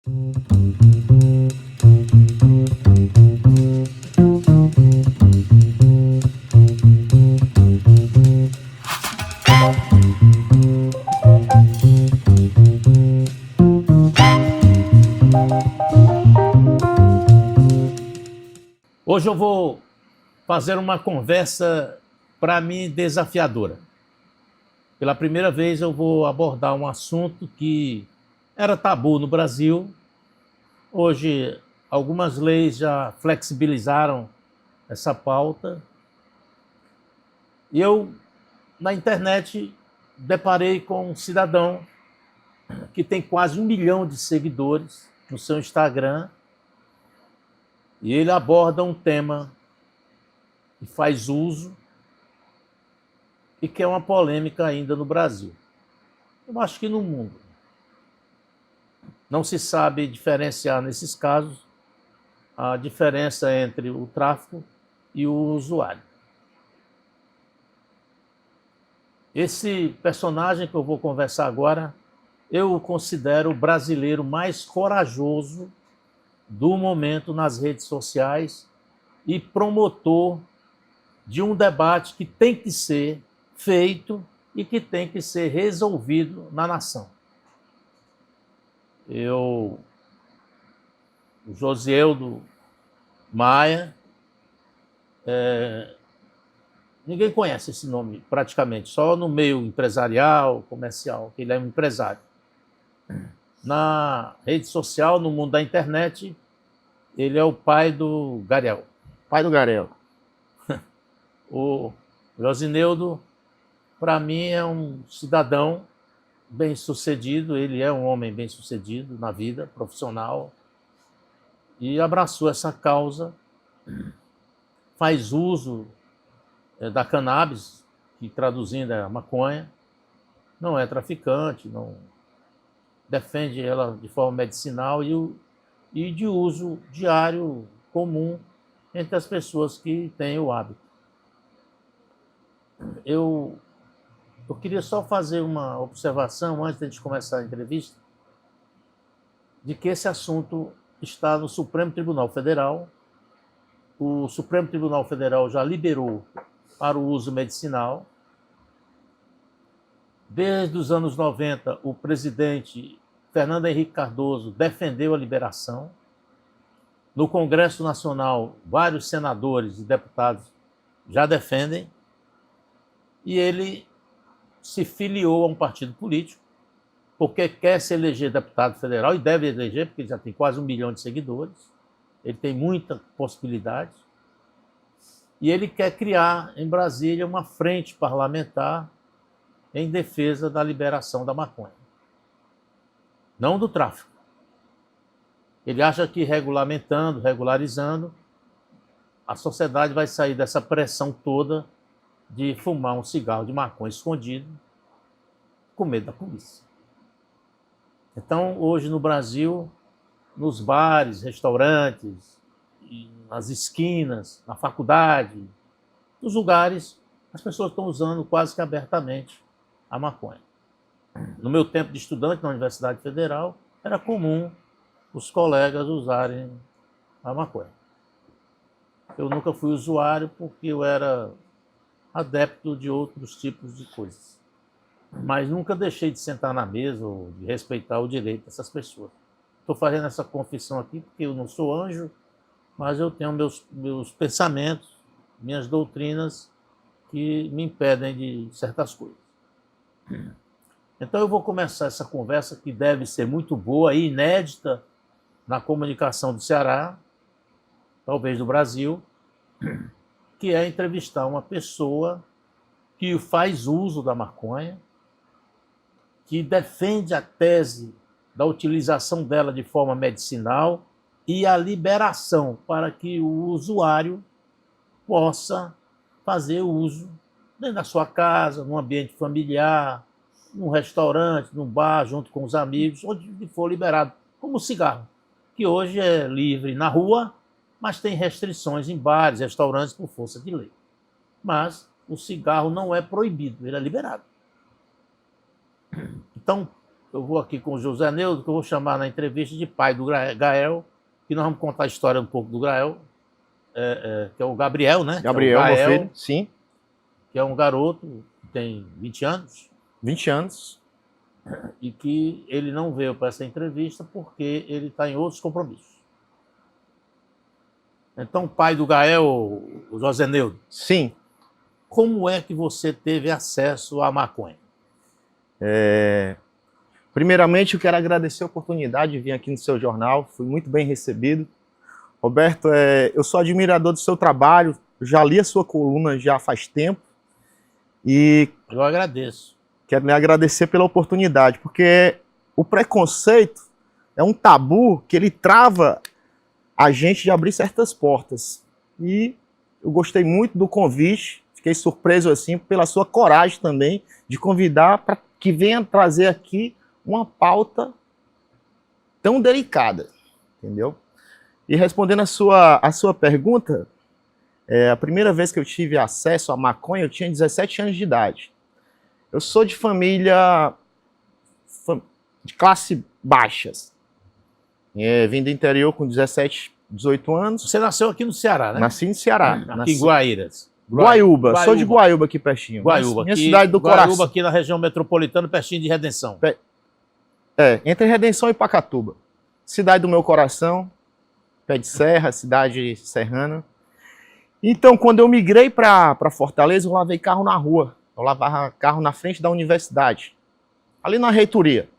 Hoje eu vou fazer uma conversa, para mim, desafiadora. Pela primeira vez eu vou abordar um assunto que era tabu no Brasil. Hoje algumas leis já flexibilizaram essa pauta. E eu, na internet, deparei com um cidadão que tem quase 1 milhão de seguidores no seu Instagram. E ele aborda um tema e faz uso e que é uma polêmica ainda no Brasil. Eu acho que no mundo. Não se sabe diferenciar nesses casos a diferença entre o tráfico e o usuário. Esse personagem que eu vou conversar agora, eu o considero o brasileiro mais corajoso do momento nas redes sociais e promotor de um debate que tem que ser feito e que tem que ser resolvido na nação. O Josieldo Maia, ninguém conhece esse nome praticamente, só no meio empresarial, comercial, que ele é um empresário. Na rede social, no mundo da internet, ele é o pai do Garel. Pai do Garel. O Josineudo, para mim, é um cidadão bem-sucedido, ele é um homem bem-sucedido na vida profissional e abraçou essa causa, faz uso da cannabis, que traduzindo é a maconha, não é traficante, não defende ela de forma medicinal e de uso diário comum entre as pessoas que têm o hábito. Eu queria só fazer uma observação antes de a gente começar a entrevista, de que esse assunto está no Supremo Tribunal Federal. O Supremo Tribunal Federal já liberou para o uso medicinal. Desde os anos 90, o presidente Fernando Henrique Cardoso defendeu a liberação. No Congresso Nacional, vários senadores e deputados já defendem. E ele se filiou a um partido político, porque quer se eleger deputado federal, e deve eleger, porque ele já tem quase 1 milhão de seguidores, ele tem muita possibilidade, e ele quer criar em Brasília uma frente parlamentar em defesa da liberação da maconha, não do tráfico. Ele acha que regulamentando, regularizando, a sociedade vai sair dessa pressão toda de fumar um cigarro de maconha escondido, com medo da polícia. Então, hoje no Brasil, nos bares, restaurantes, nas esquinas, na faculdade, nos lugares, as pessoas estão usando quase que abertamente a maconha. No meu tempo de estudante na Universidade Federal, era comum os colegas usarem a maconha. Eu nunca fui usuário porque eu era adepto de outros tipos de coisas. Mas nunca deixei de sentar na mesa ou de respeitar o direito dessas pessoas. Estou fazendo essa confissão aqui porque eu não sou anjo, mas eu tenho meus pensamentos, minhas doutrinas que me impedem de certas coisas. Então eu vou começar essa conversa que deve ser muito boa e inédita na comunicação do Ceará, talvez do Brasil, que é entrevistar uma pessoa que faz uso da maconha, que defende a tese da utilização dela de forma medicinal e a liberação para que o usuário possa fazer uso dentro da sua casa, num ambiente familiar, num restaurante, num bar, junto com os amigos, onde for liberado, como o cigarro, que hoje é livre na rua, mas tem restrições em bares, restaurantes, por força de lei. Mas o cigarro não é proibido, ele é liberado. Então, eu vou aqui com o José Neudo, que eu vou chamar na entrevista de pai do Gael, que nós vamos contar a história um pouco do Gael, que é o Gabriel, né? Gabriel, é o Gael, meu filho, sim. Que é um garoto que tem 20 anos. 20 anos. E que ele não veio para essa entrevista porque ele está em outros compromissos. Então, pai do Gael, o José Neudo. Sim. Como é que você teve acesso à maconha? Primeiramente, eu quero agradecer a oportunidade de vir aqui no seu jornal. Fui muito bem recebido. Roberto, eu sou admirador do seu trabalho. Já li a sua coluna já faz tempo. E eu agradeço. Quero lhe agradecer pela oportunidade, porque o preconceito é um tabu que ele trava a gente de abrir certas portas. E eu gostei muito do convite, fiquei surpreso assim pela sua coragem também de convidar para que venha trazer aqui uma pauta tão delicada, entendeu? E respondendo a sua pergunta, a primeira vez que eu tive acesso à maconha, eu tinha 17 anos de idade. Eu sou de família de classe baixas. Vim do interior com 17, 18 anos. Você nasceu aqui no Ceará, né? Nasci no Ceará. Aqui em Guaíras. Guaiúba. Sou de Guaiúba aqui pertinho. Guaiúba. Minha cidade do coração. Guaiúba aqui na região metropolitana, pertinho de Redenção. Entre Redenção e Pacatuba. Cidade do meu coração. Pé de Serra, cidade serrana. Então, quando eu migrei para Fortaleza, eu lavei carro na rua. Eu lavava carro na frente da universidade, ali na reitoria.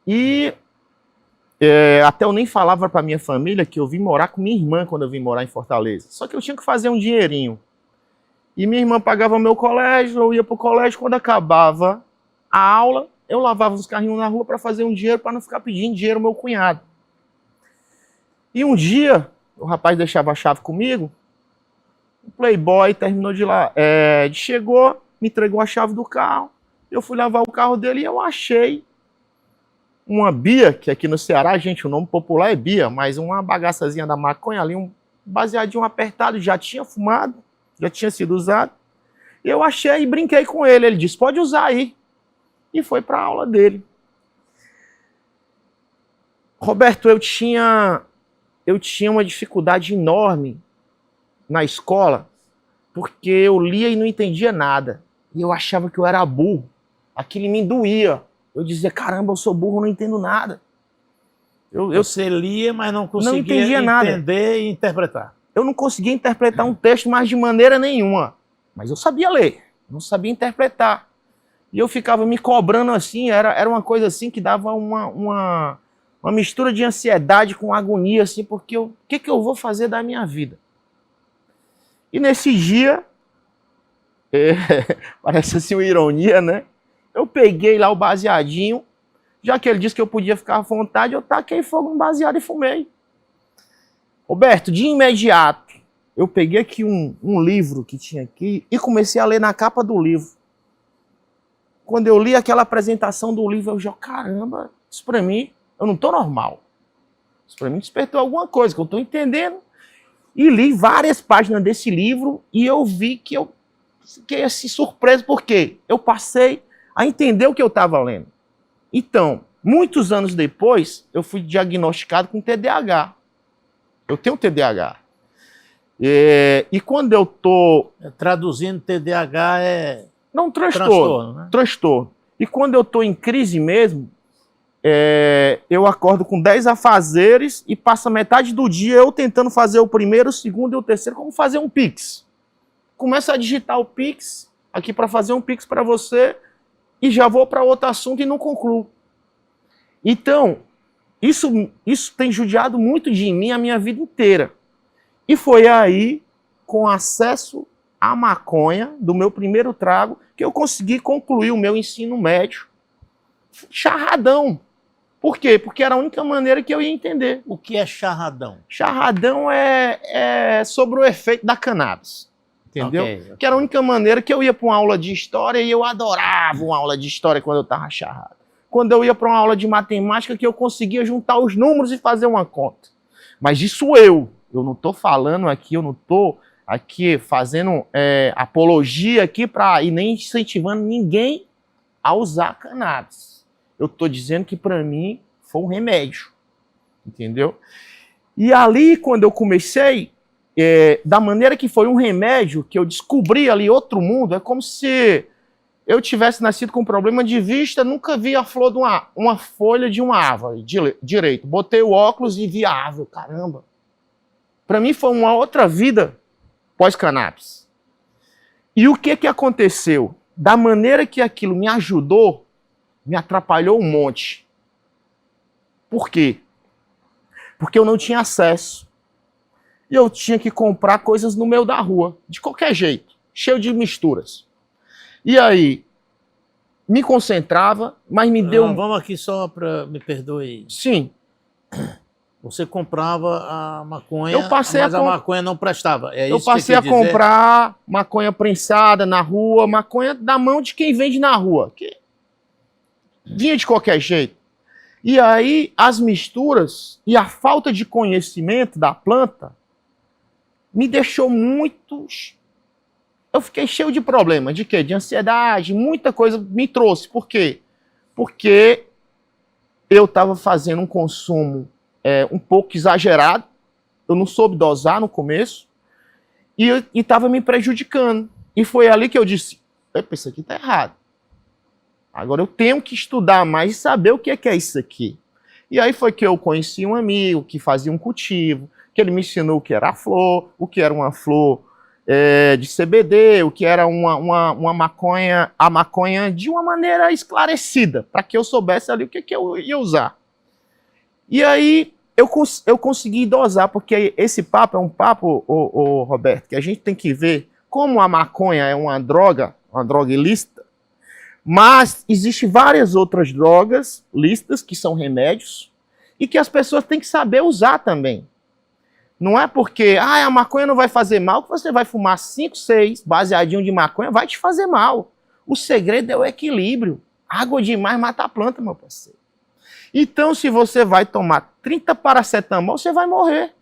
E até eu nem falava para minha família que eu vim morar com minha irmã quando eu vim morar em Fortaleza. Só que eu tinha que fazer um dinheirinho. E minha irmã pagava meu colégio, eu ia para o colégio. Quando acabava a aula, eu lavava os carrinhos na rua para fazer um dinheiro, para não ficar pedindo dinheiro ao meu cunhado. E um dia, o rapaz deixava a chave comigo. O playboy terminou de lá, chegou, me entregou a chave do carro, eu fui lavar o carro dele e eu achei uma bia, que aqui no Ceará, gente, o nome popular é bia, mas uma bagaçazinha da maconha ali, um baseadinho apertado, já tinha fumado, já tinha sido usado. Eu achei e brinquei com ele, ele disse, pode usar aí. E foi para a aula dele. Roberto, eu tinha uma dificuldade enorme na escola, porque eu lia e não entendia nada. E eu achava que eu era burro. Aquilo me doía. Eu dizia, caramba, eu sou burro, não entendo nada. Você lia, mas não conseguia entender e interpretar. Eu não conseguia interpretar um texto mais de maneira nenhuma. Mas eu sabia ler, não sabia interpretar. E eu ficava me cobrando assim, era uma coisa assim que dava uma mistura de ansiedade com agonia, assim, porque o que eu vou fazer da minha vida? E nesse dia, parece assim uma ironia, né? Eu peguei lá o baseadinho, já que ele disse que eu podia ficar à vontade, eu taquei fogo no baseado e fumei. Roberto, de imediato, eu peguei aqui um livro que tinha aqui e comecei a ler na capa do livro. Quando eu li aquela apresentação do livro, eu já, caramba, isso pra mim, eu não tô normal. Isso pra mim despertou alguma coisa que eu tô entendendo. E li várias páginas desse livro e eu vi que eu fiquei assim surpreso, porque eu passei a entender o que eu estava lendo. Então, muitos anos depois, eu fui diagnosticado com TDAH. Eu tenho TDAH. E quando eu tô... Traduzindo, TDAH é... Não, transtorno, né? Transtorno. E quando eu tô em crise mesmo, eu acordo com 10 afazeres e passa metade do dia eu tentando fazer o primeiro, o segundo e o terceiro, como fazer um Pix. Começa a digitar o Pix aqui para fazer um Pix para você e já vou para outro assunto e não concluo. Então, isso tem judiado muito de mim a minha vida inteira. E foi aí, com acesso à maconha, do meu primeiro trago, que eu consegui concluir o meu ensino médio charradão. Por quê? Porque era a única maneira que eu ia entender. O que é charradão? Charradão é sobre o efeito da cannabis. Entendeu? Okay. Que era a única maneira que eu ia para uma aula de história e eu adorava uma aula de história quando eu estava charrado. Quando eu ia para uma aula de matemática que eu conseguia juntar os números e fazer uma conta. Mas isso eu não estou falando aqui, eu não estou aqui fazendo apologia aqui e nem incentivando ninguém a usar cannabis. Eu estou dizendo que para mim foi um remédio, entendeu? E ali, quando eu comecei, da maneira que foi um remédio, que eu descobri ali outro mundo, é como se eu tivesse nascido com um problema de vista, nunca vi a flor de uma folha de uma árvore direito. Botei o óculos e vi a árvore, caramba. Para mim foi uma outra vida pós-cannabis. E o que aconteceu? Da maneira que aquilo me ajudou, me atrapalhou um monte. Por quê? Porque eu não tinha acesso. E eu tinha que comprar coisas no meio da rua, de qualquer jeito, cheio de misturas. E aí, me concentrava, mas me deu... Vamos aqui só para... Me perdoe. Sim. Você comprava a maconha, mas a maconha não prestava. É eu isso passei que a comprar maconha prensada na rua, maconha da mão de quem vende na rua. Que vinha de qualquer jeito. E aí, as misturas e a falta de conhecimento da planta me deixou muito... Eu fiquei cheio de problemas. De quê? De ansiedade, muita coisa me trouxe. Por quê? Porque eu estava fazendo um consumo um pouco exagerado. Eu não soube dosar no começo. E estava me prejudicando. E foi ali que eu disse, isso aqui está errado. Agora eu tenho que estudar mais e saber o que é isso aqui. E aí foi que eu conheci um amigo que fazia um cultivo, que ele me ensinou o que era a flor, o que era uma flor de CBD, o que era uma maconha, a maconha de uma maneira esclarecida, para que eu soubesse ali o que eu ia usar. E aí eu consegui dosar, porque esse papo é um papo, Roberto, que a gente tem que ver como a maconha é uma droga ilícita, mas existem várias outras drogas lícitas que são remédios e que as pessoas têm que saber usar também. Não é porque a maconha não vai fazer mal que você vai fumar 5, 6 baseadinho de maconha, vai te fazer mal. O segredo é o equilíbrio. Água demais mata a planta, meu parceiro. Então, se você vai tomar 30 paracetamol, você vai morrer.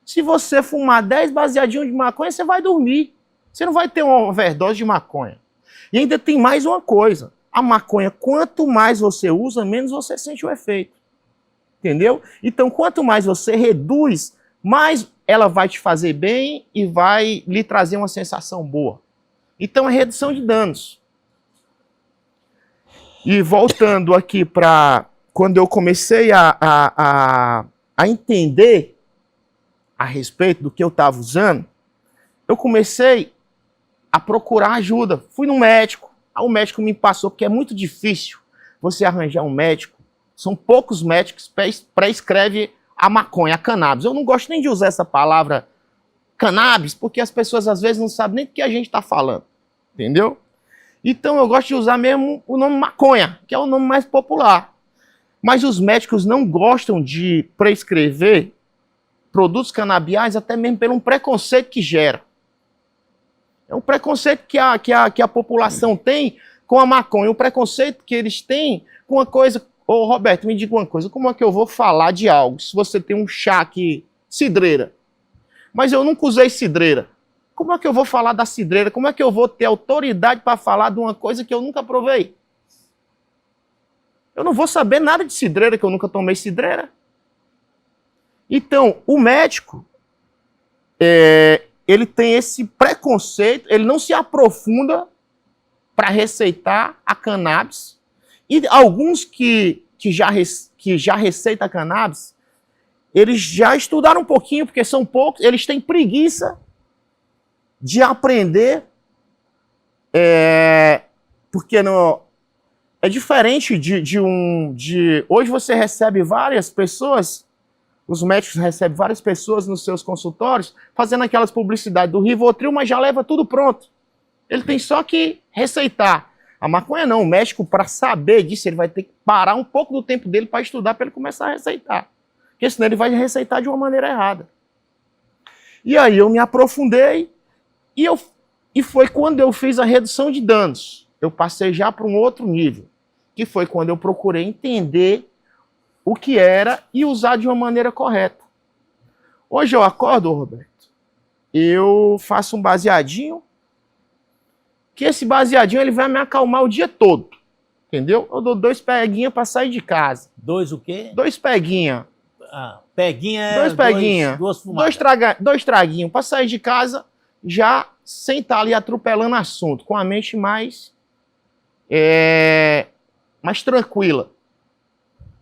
Se você fumar 10 baseadinhos de maconha, você vai dormir. Você não vai ter uma overdose de maconha. E ainda tem mais uma coisa. A maconha, quanto mais você usa, menos você sente o efeito. Entendeu? Então, quanto mais você reduz, mais ela vai te fazer bem e vai lhe trazer uma sensação boa. Então, é redução de danos. E voltando aqui para quando eu comecei a entender a respeito do que eu estava usando, eu comecei a procurar ajuda. Fui no médico. O médico me passou, porque é muito difícil você arranjar um médico. São poucos médicos que prescrevem a maconha, a cannabis. Eu não gosto nem de usar essa palavra cannabis, porque as pessoas às vezes não sabem nem do que a gente está falando. Entendeu? Então eu gosto de usar mesmo o nome maconha, que é o nome mais popular. Mas os médicos não gostam de prescrever produtos canabiais, até mesmo pelo um preconceito que gera. É um preconceito que a população tem com a maconha, um preconceito que eles têm com uma coisa... Ô, Roberto, me diga uma coisa, como é que eu vou falar de algo se você tem um chá aqui, cidreira, mas eu nunca usei cidreira? Como é que eu vou falar da cidreira? Como é que eu vou ter autoridade para falar de uma coisa que eu nunca provei? Eu não vou saber nada de cidreira, que eu nunca tomei cidreira. Então, o médico, ele tem esse preconceito, ele não se aprofunda para receitar a cannabis. E alguns que já receitam cannabis, eles já estudaram um pouquinho, porque são poucos, eles têm preguiça de aprender, porque é diferente hoje você recebe várias pessoas, os médicos recebem várias pessoas nos seus consultórios, fazendo aquelas publicidades do Rivotril, mas já leva tudo pronto. Ele tem só que receitar. A maconha não, o médico, para saber disso, ele vai ter que parar um pouco do tempo dele para estudar, para ele começar a receitar. Porque senão ele vai receitar de uma maneira errada. E aí eu me aprofundei, e foi quando eu fiz a redução de danos. Eu passei já para um outro nível, que foi quando eu procurei entender o que era e usar de uma maneira correta. Hoje eu acordo, Roberto, eu faço um baseadinho, que esse baseadinho ele vai me acalmar o dia todo. Entendeu? Eu dou 2 peguinha para sair de casa. 2 o quê? 2 peguinha. Ah, peguinha é 2 peguinha. duas fumadas. 2 traguinhos para sair de casa, já sem estar ali atropelando assunto, com a mente mais tranquila.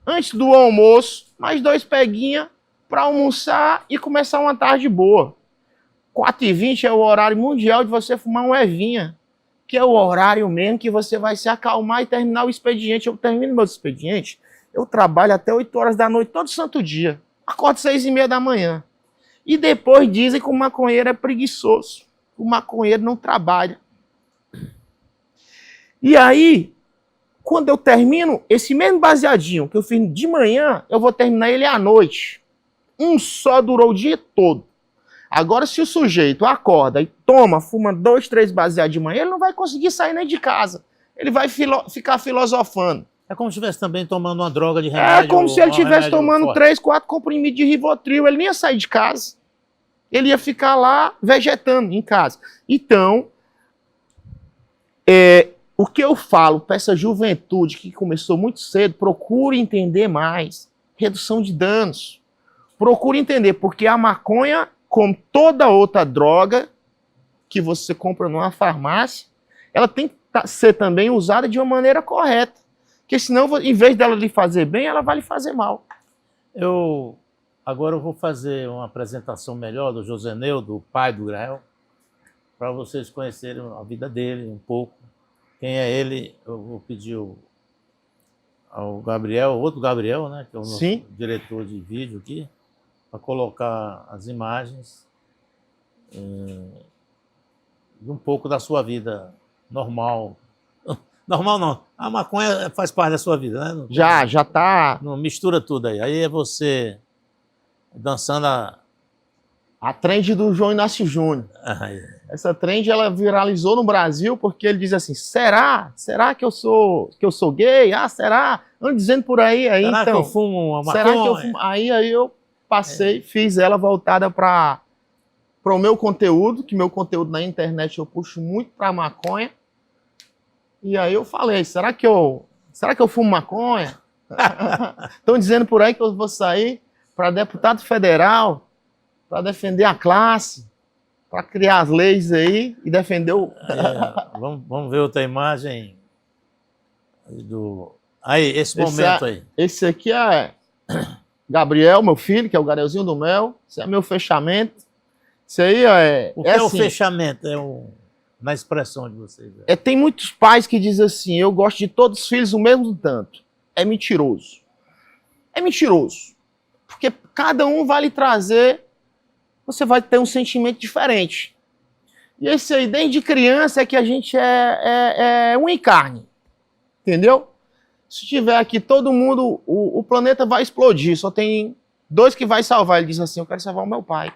Antes do almoço, mais 2 peguinha para almoçar e começar uma tarde boa. 4h20 é o horário mundial de você fumar um ervinha, que é o horário mesmo que você vai se acalmar e terminar o expediente. Eu termino meu expediente, eu trabalho até 8 horas da noite todo santo dia. Acordo 6h30 da manhã. E depois dizem que o maconheiro é preguiçoso. O maconheiro não trabalha. E aí, quando eu termino esse mesmo baseadinho que eu fiz de manhã, eu vou terminar ele à noite. Um só durou o dia todo. Agora, se o sujeito acorda e toma, fuma 2, 3 baseados de manhã, ele não vai conseguir sair nem de casa. Ele vai ficar filosofando. É como se estivesse também tomando uma droga de remédio. É como se ele estivesse tomando forte. 3, 4 comprimidos de Rivotril. Ele nem ia sair de casa. Ele ia ficar lá vegetando em casa. Então, o que eu falo para essa juventude que começou muito cedo, procure entender mais. Redução de danos. Procure entender, porque a maconha, como toda outra droga que você compra numa farmácia, ela tem que ser também usada de uma maneira correta. Porque senão, em vez dela lhe fazer bem, ela vai lhe fazer mal. Agora eu vou fazer uma apresentação melhor do Joseneu, do pai do Grael, para vocês conhecerem a vida dele um pouco. Quem é ele, eu vou pedir ao Gabriel, outro Gabriel, né, que é o nosso diretor de vídeo aqui, para colocar as imagens de um pouco da sua vida normal. Normal não, a maconha faz parte da sua vida, né? Já tá... Não mistura tudo aí. Aí é você dançando a trend do João Inácio Júnior. Essa trend, ela viralizou no Brasil porque ele diz assim, será que eu sou gay? Ah, será? Ando dizendo por aí. Será então, que eu fumo uma maconha? Será que eu fumo? Aí eu passei, fiz ela voltada para o meu conteúdo, que meu conteúdo na internet eu puxo muito para maconha. E aí eu falei, será que eu fumo maconha? Estão dizendo por aí que eu vou sair para deputado federal, para defender a classe, para criar as leis aí e defender o... Vamos ver outra imagem do... Aí, esse momento aí. Esse aqui é Gabriel, meu filho, que é o Gabrielzinho do Mel. Esse é meu fechamento. Isso aí O que é o fechamento? Na expressão de vocês. Tem muitos pais que dizem assim, eu gosto de todos os filhos o mesmo tanto. É mentiroso. É mentiroso. Porque cada um vai lhe trazer, você vai ter um sentimento diferente. E esse aí, desde criança, é que a gente é um em carne. Entendeu? Se tiver aqui todo mundo, o planeta vai explodir. Só tem 2 que vai salvar. Ele diz assim, eu quero salvar o meu pai.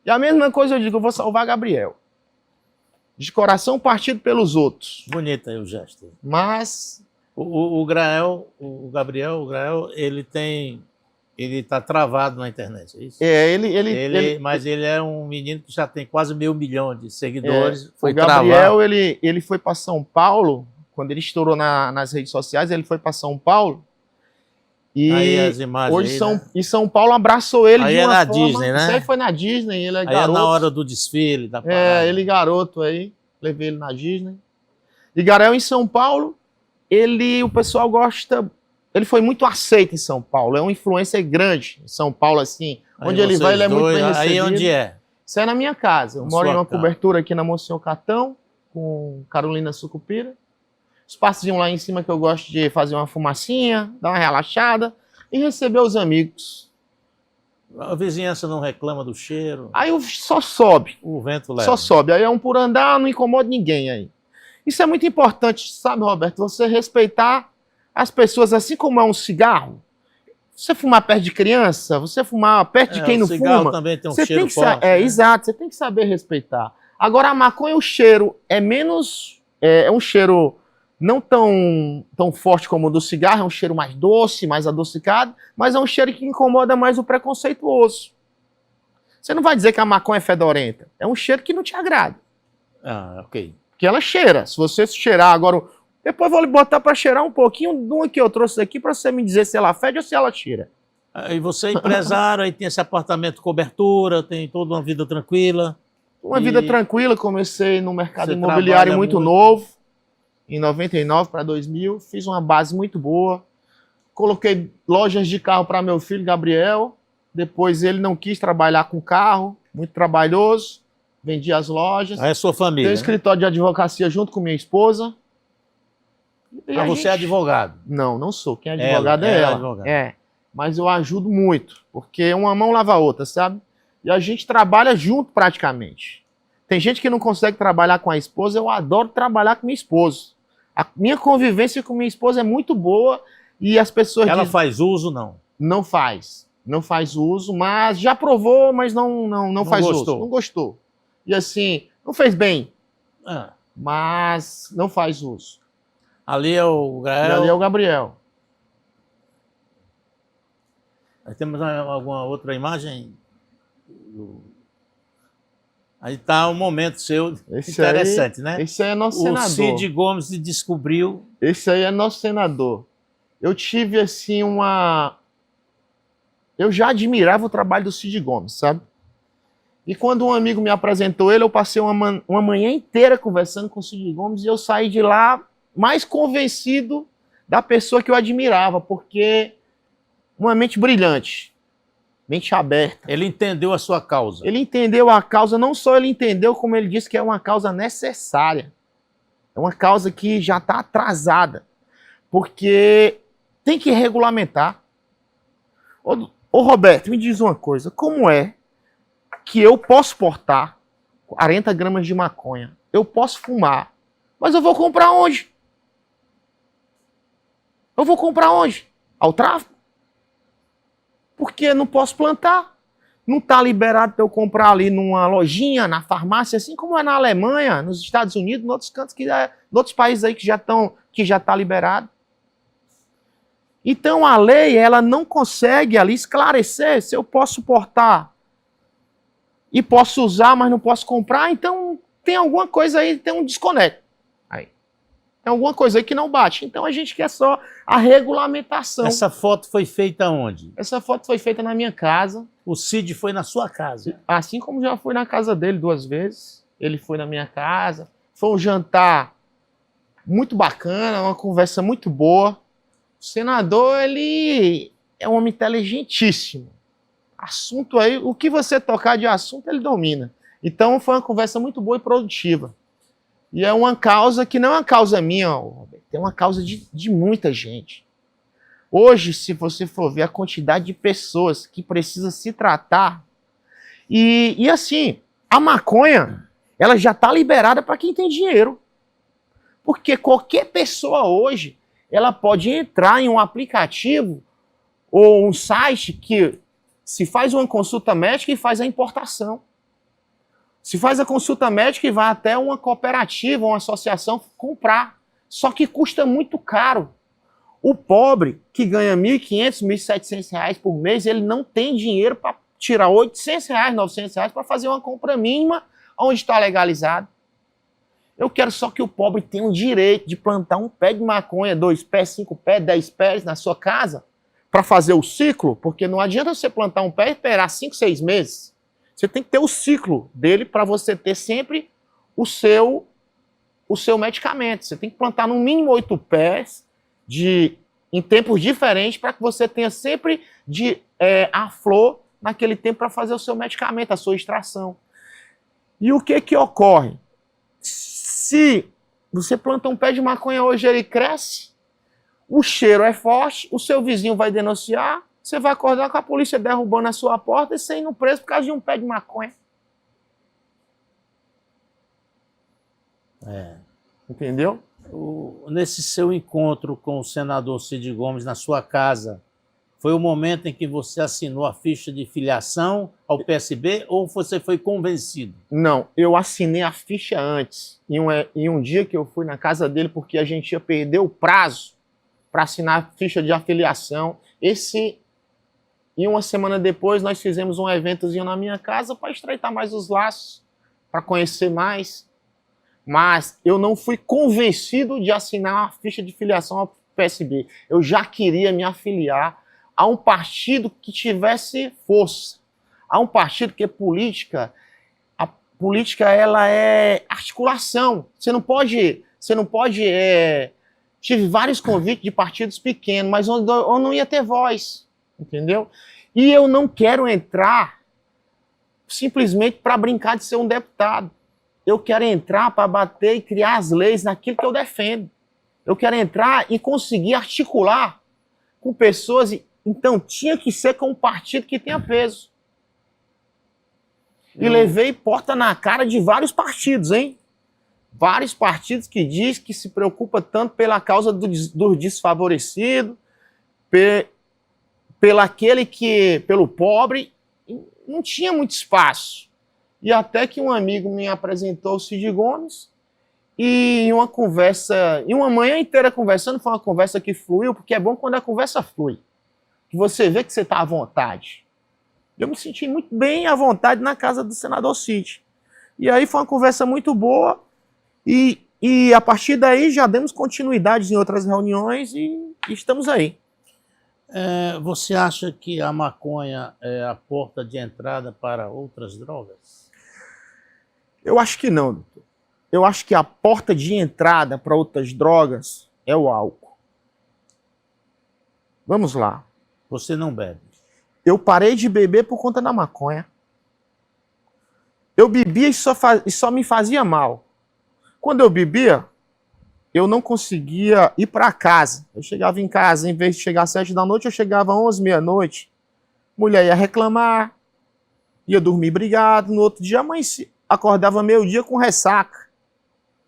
E a mesma coisa eu digo, eu vou salvar Gabriel. De coração partido pelos outros. Bonito aí o gesto. Mas... O Gabriel, ele está travado na internet, é isso? Mas ele é um menino que já tem quase 500 mil de seguidores. O Gabriel, ele foi para São Paulo, quando ele estourou nas redes sociais, ele foi para São Paulo. E aí as imagens hoje aí, né? E São Paulo abraçou ele aí de uma na forma... Disney, né? Isso aí foi na Disney, ele é aí garoto. É na hora do desfile, da parada. Ele garoto aí, levei ele na Disney. E Gabriel em São Paulo, o pessoal gosta... Ele foi muito aceito em São Paulo, é uma influência grande em São Paulo, assim. Aí onde ele vai, ele é muito bem recebido. Aí onde é? Isso é na minha casa. Eu moro em uma cobertura aqui na Monsenhor Catão, com Carolina Sucupira. Espaçozinho lá em cima que eu gosto de fazer uma fumacinha, dar uma relaxada e receber os amigos. A vizinhança não reclama do cheiro? Aí só sobe. O vento leva. Só sobe. Aí é um por andar, não incomoda ninguém aí. Isso é muito importante, sabe, Roberto? Você respeitar as pessoas, assim como é um cigarro. Você fumar perto de criança, você fumar perto de quem não fuma... O cigarro também tem um você cheiro tem que forte. Exato, você tem que saber respeitar. Agora, a maconha, o cheiro é menos... É um cheiro não tão forte como o do cigarro, é um cheiro mais doce, mais adocicado, mas é um cheiro que incomoda mais o preconceituoso. Você não vai dizer que a maconha é fedorenta. É um cheiro que não te agrada. Ah, ok. Porque ela cheira. Se você cheirar agora... Depois vou lhe botar para cheirar um pouquinho de uma que eu trouxe aqui para você me dizer se ela fede ou se ela cheira. Aí você é empresário, aí tem esse apartamento cobertura, tem toda uma vida tranquila. Uma vida tranquila, comecei no mercado Você imobiliário trabalha muito novo, em 99 para 2000, fiz uma base muito boa, coloquei lojas de carro para meu filho, Gabriel, depois ele não quis trabalhar com carro, muito trabalhoso, vendi as lojas. Aí é sua família, Tenho né? escritório de advocacia junto com minha esposa. Ah, você é advogado. Não, não sou. Quem é advogado é ela. Advogada. É. Mas eu ajudo muito, porque uma mão lava a outra, sabe? E a gente trabalha junto praticamente. Tem gente que não consegue trabalhar com a esposa, eu adoro trabalhar com minha esposa. A minha convivência com minha esposa é muito boa e as pessoas Ela dizem, faz uso, não? não faz. Não faz uso, mas já provou, mas não faz gostou. uso. Não gostou. E assim, não fez bem, Ah, mas não faz uso. ali é o E Gael. ali é o Gabriel. Aí temos alguma outra imagem? Aí está um momento seu Esse interessante, aí, né? Esse aí é nosso O senador. Cid Gomes se descobriu. Esse aí é nosso senador. Eu tive, assim, Eu já admirava o trabalho do Cid Gomes, sabe? E quando um amigo me apresentou ele, eu passei uma manhã inteira conversando com o Cid Gomes e eu saí de lá mais convencido da pessoa que eu admirava, porque uma mente brilhante, mente aberta. Ele entendeu a sua causa. Ele entendeu a causa, não só ele entendeu, como ele disse que é uma causa necessária. É uma causa que já está atrasada. Porque tem que regulamentar. Ô Roberto, me diz uma coisa. Como é que eu posso portar 40 gramas de maconha? Eu posso fumar. Mas eu vou comprar onde? Eu vou comprar onde? Ao tráfico? Porque não posso plantar. Não está liberado para eu comprar ali numa lojinha, na farmácia, assim como é na Alemanha, nos Estados Unidos, em outros cantos, em outros países aí que já está liberado. Então a lei, ela não consegue ali esclarecer se eu posso portar e posso usar, mas não posso comprar. Então tem alguma coisa aí, tem um desconecto. Aí. Tem alguma coisa aí que não bate. Então a gente quer só a regulamentação. Essa foto foi feita onde? Essa foto foi feita na minha casa. O Cid foi na sua casa. Assim como já fui na casa dele 2 vezes. Ele foi na minha casa. Foi um jantar muito bacana, uma conversa muito boa. O senador, ele é um homem inteligentíssimo. Assunto aí, o que você tocar de assunto, ele domina. Então foi uma conversa muito boa e produtiva. E é uma causa que não é uma causa minha, Roberto, é uma causa de muita gente. Hoje, se você for ver a quantidade de pessoas que precisa se tratar, e assim, a maconha, ela já está liberada para quem tem dinheiro. Porque qualquer pessoa hoje, ela pode entrar em um aplicativo ou um site que se faz uma consulta médica e faz a importação. Se faz a consulta médica e vai até uma cooperativa, uma associação comprar. Só que custa muito caro. O pobre, que ganha R$ 1.500, R$ 1.700 por mês, ele não tem dinheiro para tirar R$ 800, R$ 900 para fazer uma compra mínima onde está legalizado. Eu quero só que o pobre tenha o direito de plantar um pé de maconha, 2 pés, 5 pés, 10 pés na sua casa para fazer o ciclo, porque não adianta você plantar um pé e esperar 5, 6 meses. Você tem que ter o ciclo dele para você ter sempre o seu medicamento. Você tem que plantar no mínimo 8 pés em tempos diferentes para que você tenha sempre a flor naquele tempo para fazer o seu medicamento, a sua extração. E o que ocorre? Se você planta um pé de maconha hoje, ele cresce, o cheiro é forte, o seu vizinho vai denunciar, você vai acordar com a polícia derrubando a sua porta e você indo preso por causa de um pé de maconha. Entendeu? Nesse seu encontro com o senador Cid Gomes na sua casa, foi o momento em que você assinou a ficha de filiação ao PSB ou você foi convencido? Não, eu assinei a ficha antes. Em um dia que eu fui na casa dele, porque a gente ia perder o prazo para assinar a ficha de afiliação. E uma semana depois nós fizemos um eventozinho na minha casa para estreitar mais os laços, para conhecer mais. Mas eu não fui convencido de assinar a ficha de filiação ao PSB. Eu já queria me afiliar a um partido que tivesse força, a um partido que é política. A política, ela é articulação. Você não pode tive vários convites de partidos pequenos, mas onde eu não ia ter voz, entendeu? E eu não quero entrar simplesmente para brincar de ser um deputado. Eu quero entrar para bater e criar as leis naquilo que eu defendo. Eu quero entrar e conseguir articular com pessoas. Então, tinha que ser com um partido que tenha peso. E levei porta na cara de vários partidos, hein? Vários partidos que diz que se preocupa tanto pela causa do desfavorecido, pelo pobre. Não tinha muito espaço. E até que um amigo me apresentou o Cid Gomes, e em uma conversa, em uma manhã inteira conversando, foi uma conversa que fluiu, porque é bom quando a conversa flui, que você vê que você está à vontade. Eu me senti muito bem à vontade na casa do senador Cid. E aí foi uma conversa muito boa, e a partir daí já demos continuidade em outras reuniões e estamos aí. Você acha que a maconha é a porta de entrada para outras drogas? Eu acho que não, doutor. Eu acho que a porta de entrada para outras drogas é o álcool. Vamos lá. Você não bebe? Eu parei de beber por conta da maconha. Eu bebia e só me fazia mal. Quando eu bebia, eu não conseguia ir para casa. Eu chegava em casa, em vez de chegar às 7 da noite, eu chegava às 11, meia-noite. Mulher ia reclamar, ia dormir brigado. No outro dia, acordava meio-dia com ressaca.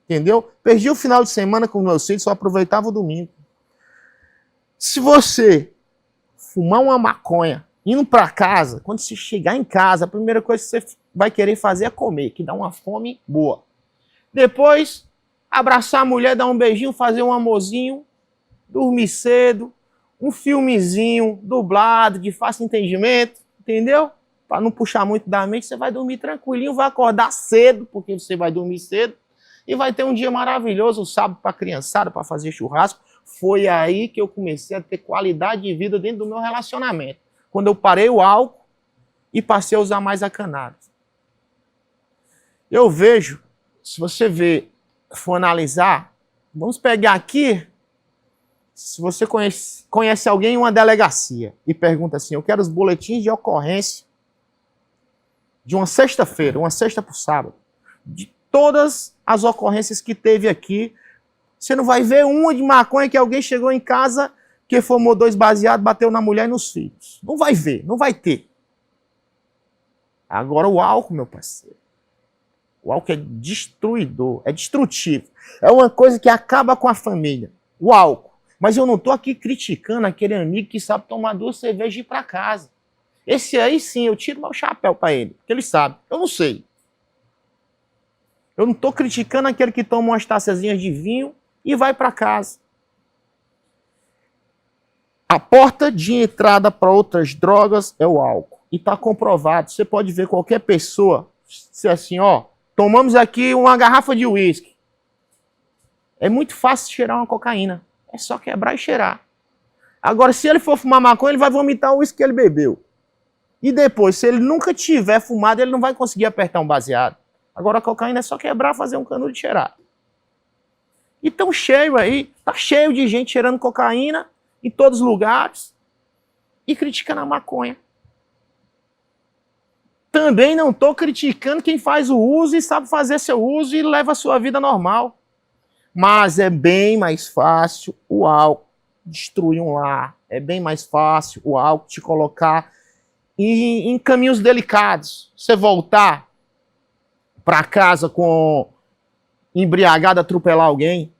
Entendeu? Perdi o final de semana com meus filhos, só aproveitava o domingo. Se você fumar uma maconha indo para casa, quando você chegar em casa, a primeira coisa que você vai querer fazer é comer, que dá uma fome boa. Depois, abraçar a mulher, dar um beijinho, fazer um amorzinho, dormir cedo, um filmezinho dublado, de fácil entendimento, entendeu? Para não puxar muito da mente, você vai dormir tranquilinho, vai acordar cedo, porque você vai dormir cedo, e vai ter um dia maravilhoso, um sábado para a criançada, para fazer churrasco. Foi aí que eu comecei a ter qualidade de vida dentro do meu relacionamento. Quando eu parei o álcool e passei a usar mais a cannabis. Eu vejo, se você for analisar, vamos pegar aqui, se você conhece alguém em uma delegacia e pergunta assim, eu quero os boletins de ocorrência de uma sexta-feira, uma sexta para o sábado, de todas as ocorrências que teve aqui, você não vai ver uma de maconha que alguém chegou em casa, que fumou 2 baseados, bateu na mulher e nos filhos. Não vai ver, não vai ter. Agora o álcool, meu parceiro. O álcool é destruidor, é destrutivo. É uma coisa que acaba com a família. O álcool. Mas eu não estou aqui criticando aquele amigo que sabe tomar 2 cervejas e ir para casa. Esse aí sim, eu tiro meu chapéu para ele, porque ele sabe. Eu não sei. Eu não estou criticando aquele que toma umas taçazinhas de vinho e vai para casa. A porta de entrada para outras drogas é o álcool. E está comprovado. Você pode ver qualquer pessoa, se assim, ó, tomamos aqui uma garrafa de uísque. É muito fácil cheirar uma cocaína. É só quebrar e cheirar. Agora, se ele for fumar maconha, ele vai vomitar o uísque que ele bebeu. E depois, se ele nunca tiver fumado, ele não vai conseguir apertar um baseado. Agora, a cocaína é só quebrar, fazer um canudo e cheirar. E tão cheio aí, tá cheio de gente cheirando cocaína em todos os lugares e criticando a maconha. Também não estou criticando quem faz o uso e sabe fazer seu uso e leva a sua vida normal. Mas é bem mais fácil o álcool destruir um lar. É bem mais fácil o álcool te colocar em caminhos delicados. Você voltar para casa com embriagado, atropelar alguém.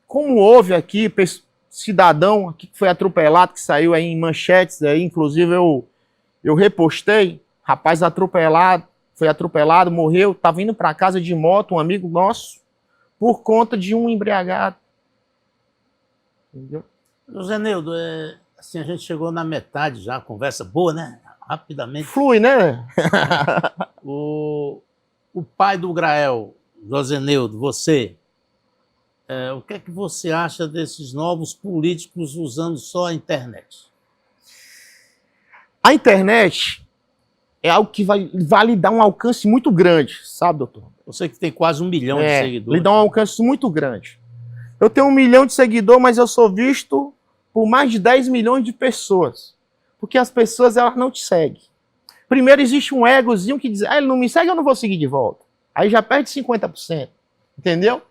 Como houve aqui, cidadão aqui que foi atropelado, que saiu aí em manchetes, aí, inclusive eu repostei, rapaz atropelado, foi atropelado, morreu, estava indo para casa de moto, um amigo nosso, por conta de um embriagado. Entendeu? José Neudo, assim, a gente chegou na metade já, conversa boa, né? Rapidamente. Flui, né? O pai do Grael, Joseneudo, você, o que é que você acha desses novos políticos usando só a internet? A internet é algo que vai lhe dar um alcance muito grande, sabe, doutor? Você que tem quase 1 milhão de seguidores. Lhe dá um alcance muito grande. Eu tenho 1 milhão de seguidores, mas eu sou visto por mais de 10 milhões de pessoas. Porque as pessoas, elas não te seguem. Primeiro existe um egozinho que diz, ele não me segue, eu não vou seguir de volta. Aí já perde 50%. Entendeu?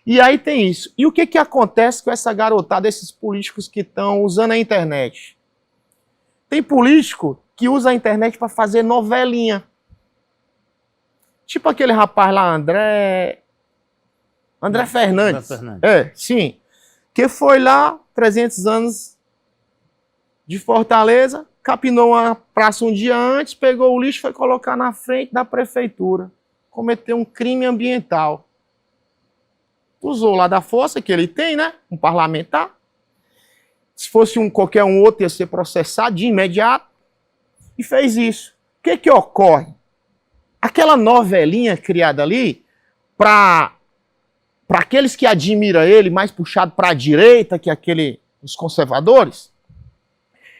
E aí tem isso. E o que que acontece com essa garotada, esses políticos que estão usando a internet? Tem político que usa a internet para fazer novelinha. Tipo aquele rapaz lá, André Fernandes. Sim. Que foi lá, 300 anos de Fortaleza, capinou uma praça um dia antes, pegou o lixo e foi colocar na frente da prefeitura. Cometeu um crime ambiental. Usou lá da força que ele tem, né? Um parlamentar. Se fosse qualquer um outro, ia ser processado de imediato. E fez isso. O que que ocorre? Aquela novelinha criada ali, para aqueles que admiram ele, mais puxado para a direita que os conservadores,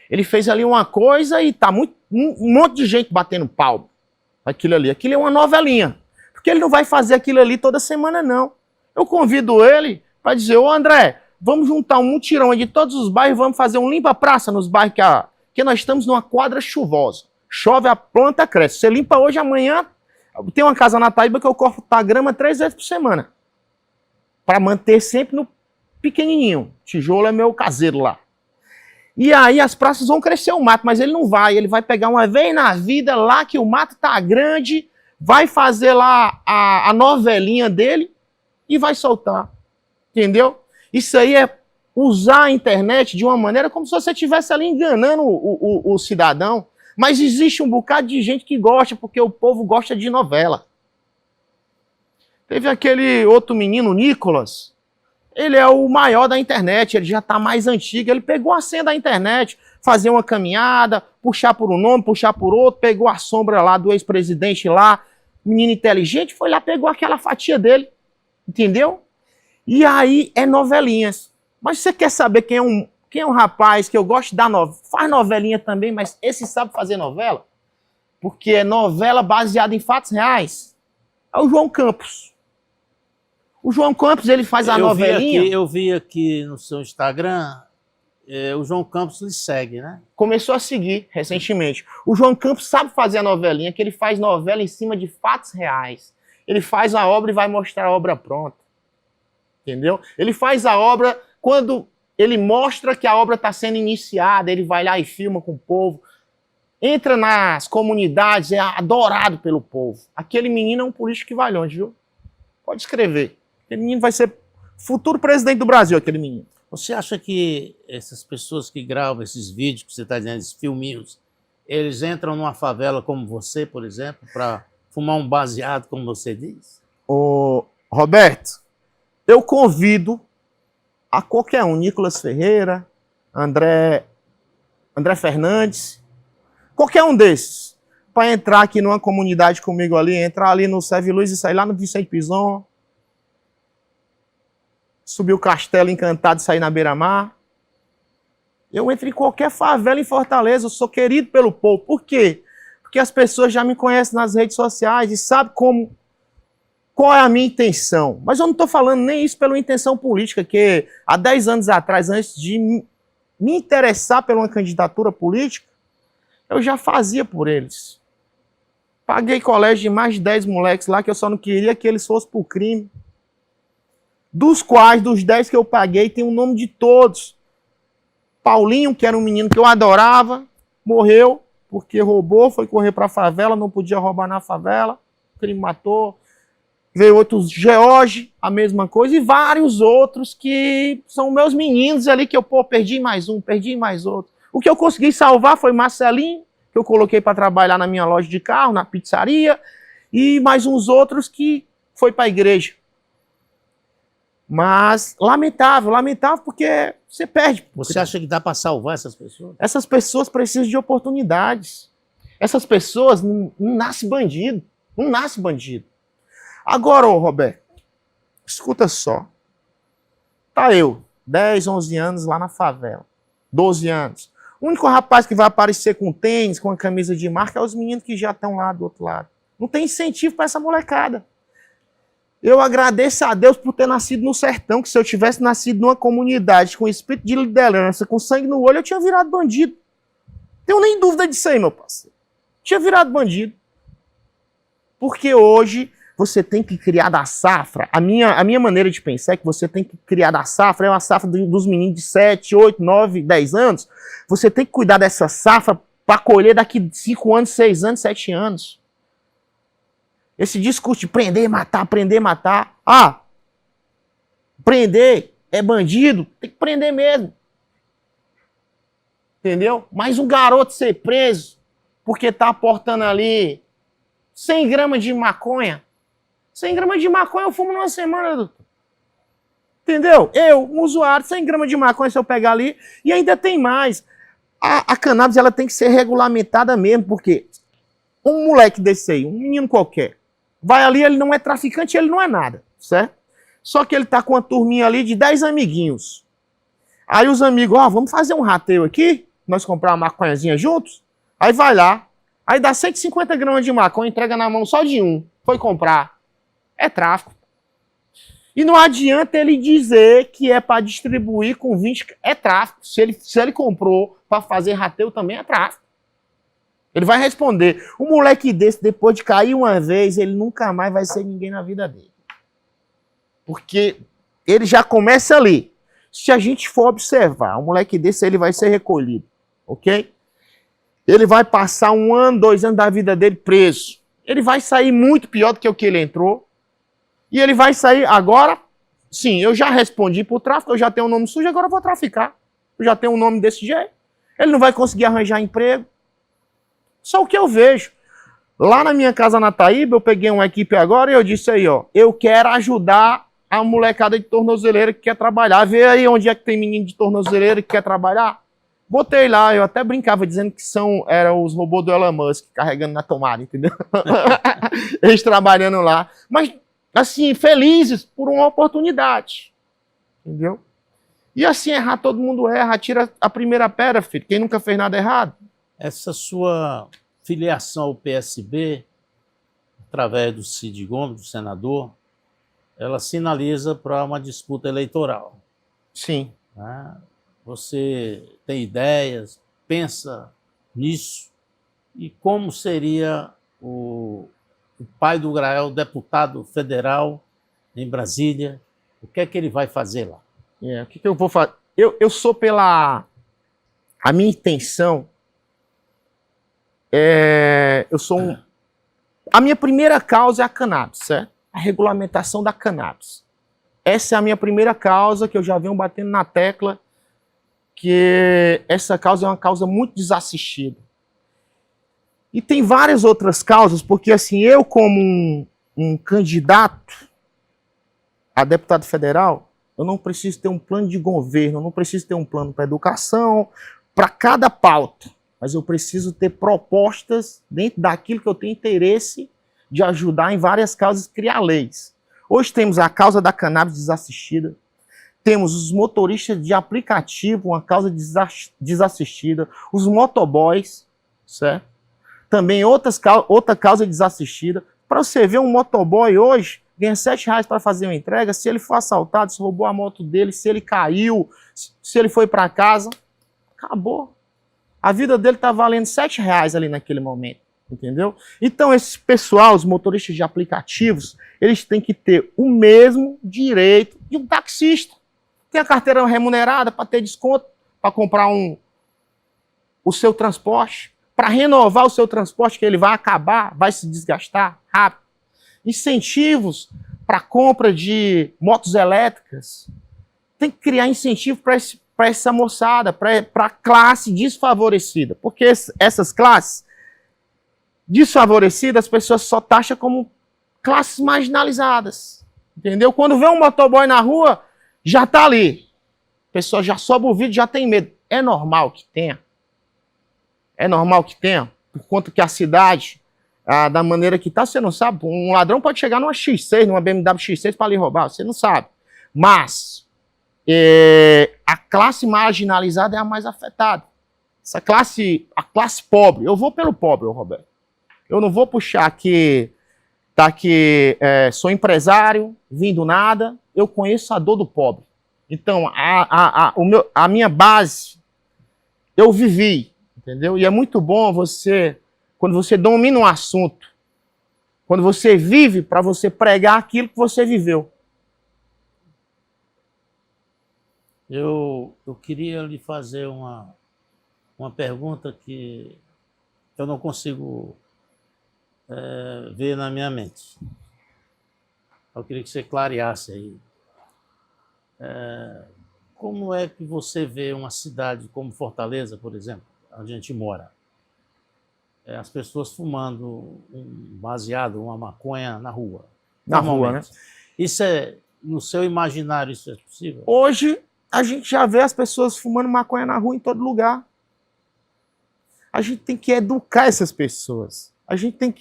ele fez ali uma coisa e tá um monte de gente batendo palmo. Aquilo ali. Aquilo é uma novelinha. Porque ele não vai fazer aquilo ali toda semana, não. Eu convido ele para dizer, ô André, vamos juntar um mutirão de todos os bairros, vamos fazer um limpa-praça nos bairros que nós estamos numa quadra chuvosa. Chove, a planta cresce. Você limpa hoje, amanhã. Tem uma casa na Taíba que eu corto a grama 3 vezes por semana. Para manter sempre no pequenininho. Tijolo é meu caseiro lá. E aí as praças vão crescer o mato, mas ele não vai. Ele vai pegar uma vez na vida lá que o mato tá grande, vai fazer lá a novelinha dele e vai soltar. Entendeu? Isso aí é usar a internet de uma maneira como se você estivesse ali enganando o cidadão. Mas existe um bocado de gente que gosta, porque o povo gosta de novela. Teve aquele outro menino, Nicolas. Ele é o maior da internet, ele já está mais antigo. Ele pegou a senha da internet, fazia uma caminhada, puxar por um nome, puxar por outro, pegou a sombra lá do ex-presidente lá, menino inteligente, foi lá, pegou aquela fatia dele. Entendeu? E aí é novelinhas. Mas você quer saber quem é um rapaz que eu gosto de dar novela? Faz novelinha também, mas esse sabe fazer novela? Porque é novela baseada em fatos reais. É o João Campos. O João Campos, ele faz a novelinha... Eu vi aqui no seu Instagram, o João Campos lhe segue, né? Começou a seguir recentemente. O João Campos sabe fazer a novelinha, que ele faz novela em cima de fatos reais. Ele faz a obra e vai mostrar a obra pronta. Entendeu? Ele faz a obra quando ele mostra que a obra está sendo iniciada, ele vai lá e filma com o povo. Entra nas comunidades, é adorado pelo povo. Aquele menino é um político que vai longe, viu? Pode escrever. Aquele menino vai ser futuro presidente do Brasil, aquele menino. Você acha que essas pessoas que gravam esses vídeos, que você está dizendo, esses filminhos, eles entram numa favela como você, por exemplo, para fumar um baseado, como você diz? Ô, Roberto, eu convido a qualquer um, Nicolas Ferreira, André Fernandes, qualquer um desses, para entrar aqui numa comunidade comigo ali, entrar ali no Sérgio Luiz e sair lá no Vicente Pison, subir o Castelo Encantado e sair na Beira-Mar. Eu entro em qualquer favela em Fortaleza, eu sou querido pelo povo. Por quê? Porque as pessoas já me conhecem nas redes sociais e sabem qual é a minha intenção. Mas eu não estou falando nem isso pela intenção política, que há 10 anos atrás, antes de me interessar por uma candidatura política, eu já fazia por eles. Paguei colégio de mais de 10 moleques lá, que eu só não queria que eles fossem por crime. Dos quais, dos 10 que eu paguei, tem o nome de todos. Paulinho, que era um menino que eu adorava, morreu porque roubou, foi correr para a favela, não podia roubar na favela, o crime matou. Veio outros, George, a mesma coisa, e vários outros que são meus meninos ali, que eu perdi mais um, perdi mais outro. O que eu consegui salvar foi Marcelinho, que eu coloquei para trabalhar na minha loja de carro, na pizzaria, e mais uns outros que foi para a igreja. Mas lamentável porque você perde. Você acha que dá para salvar essas pessoas? Essas pessoas precisam de oportunidades. Essas pessoas não nascem bandido. Não nasce bandido. Agora, ô Roberto, escuta só. Tá eu, 10, 11 anos lá na favela. 12 anos. O único rapaz que vai aparecer com tênis, com a camisa de marca, é os meninos que já estão lá do outro lado. Não tem incentivo para essa molecada. Eu agradeço a Deus por ter nascido no sertão, que se eu tivesse nascido numa comunidade com espírito de liderança, com sangue no olho, eu tinha virado bandido. Não tenho nem dúvida disso aí, meu parceiro. Tinha virado bandido. Porque hoje você tem que criar da safra. A minha maneira de pensar é que você tem que criar da safra, é uma safra dos meninos de 7, 8, 9, 10 anos. Você tem que cuidar dessa safra para colher daqui 5 anos, 6 anos, 7 anos. Esse discurso de prender, matar, prender, matar. Ah, prender é bandido, tem que prender mesmo. Entendeu? Mas um garoto ser preso porque tá aportando ali 100 gramas de maconha. 100 gramas de maconha eu fumo numa semana, doutor. Entendeu? Eu, um usuário, 100 gramas de maconha se eu pegar ali. E ainda tem mais. A cannabis ela tem que ser regulamentada mesmo, porque um moleque desse aí, um menino qualquer, vai ali, ele não é traficante, ele não é nada, certo? Só que ele tá com uma turminha ali de 10 amiguinhos. Aí os amigos, ó, vamos fazer um rateio aqui, nós comprar uma maconhazinha juntos. Aí vai lá, aí dá 150 gramas de maconha, entrega na mão só de um, foi comprar. É tráfico. E não adianta ele dizer que é para distribuir com 20, é tráfico. Se ele comprou para fazer rateio, também é tráfico. Ele vai responder. O moleque desse, depois de cair uma vez, ele nunca mais vai ser ninguém na vida dele. Porque ele já começa ali. Se a gente for observar, um moleque desse, ele vai ser recolhido. Ok? Ele vai passar 1 ano, 2 anos da vida dele preso. Ele vai sair muito pior do que o que ele entrou. E ele vai sair agora, sim, eu já respondi por tráfico, eu já tenho um nome sujo, agora eu vou traficar. Eu já tenho um nome desse jeito. Ele não vai conseguir arranjar emprego. Só o que eu vejo. Lá na minha casa na Taíba, eu peguei uma equipe agora e eu disse aí, ó, eu quero ajudar a molecada de tornozeleira que quer trabalhar. Vê aí onde é que tem menino de tornozeleira que quer trabalhar. Botei lá, eu até brincava dizendo que eram os robôs do Elon Musk carregando na tomada, entendeu? Eles trabalhando lá. Mas assim, felizes por uma oportunidade. Entendeu? E assim, errar, todo mundo erra. Atira a primeira pedra, filho. Quem nunca fez nada errado? Essa sua filiação ao PSB, através do Cid Gomes, do senador, ela sinaliza para uma disputa eleitoral. Sim. Né? Você tem ideias, pensa nisso? E como seria o pai do Grael, deputado federal em Brasília, o que é que ele vai fazer lá? O que eu vou fazer? Eu sou pela... A minha intenção A minha primeira causa é a cannabis, certo? A regulamentação da cannabis. Essa é a minha primeira causa, que eu já venho batendo na tecla, que essa causa é uma causa muito desassistida. E tem várias outras causas, porque assim, eu como um candidato a deputado federal, eu não preciso ter um plano de governo, eu não preciso ter um plano para educação, para cada pauta, mas eu preciso ter propostas dentro daquilo que eu tenho interesse de ajudar em várias causas, criar leis. Hoje temos a causa da cannabis desassistida, temos os motoristas de aplicativo, uma causa desassistida, os motoboys, certo? Também outra causa desassistida. Para você ver, um motoboy hoje ganha R$7 para fazer uma entrega. Se ele for assaltado, se roubou a moto dele, se ele caiu, se ele foi para casa, acabou. A vida dele está valendo R$7 ali naquele momento, entendeu? Então esse pessoal, os motoristas de aplicativos, eles têm que ter o mesmo direito de um taxista. Tem a carteira remunerada para ter desconto, para comprar o seu transporte, para renovar o seu transporte, que ele vai acabar, vai se desgastar rápido. Incentivos para compra de motos elétricas. Tem que criar incentivo para essa moçada, para a classe desfavorecida. Porque essas classes desfavorecidas, as pessoas só taxam como classes marginalizadas. Entendeu? Quando vê um motoboy na rua, já está ali. A pessoa já sobe o vídeo, já tem medo. É normal que tenha. É normal que tenha, por conta que a cidade da maneira que tá, você não sabe. Um ladrão pode chegar numa X6, numa BMW X6 para lhe roubar, você não sabe. Mas a classe marginalizada é a mais afetada. A classe pobre, eu vou pelo pobre, Roberto. Eu não vou puxar que sou empresário, vim do nada, eu conheço a dor do pobre. Então, a minha base, eu vivi, entendeu? E é muito bom quando você domina um assunto, quando você vive para você pregar aquilo que você viveu. Eu queria lhe fazer uma pergunta que eu não consigo ver na minha mente. Eu queria que você clareasse aí. Como é que você vê uma cidade como Fortaleza, por exemplo, onde a gente mora? As pessoas fumando um baseado, uma maconha na rua. Na rua, né? Isso no seu imaginário, isso é possível? Hoje, a gente já vê as pessoas fumando maconha na rua em todo lugar. A gente tem que educar essas pessoas. A gente tem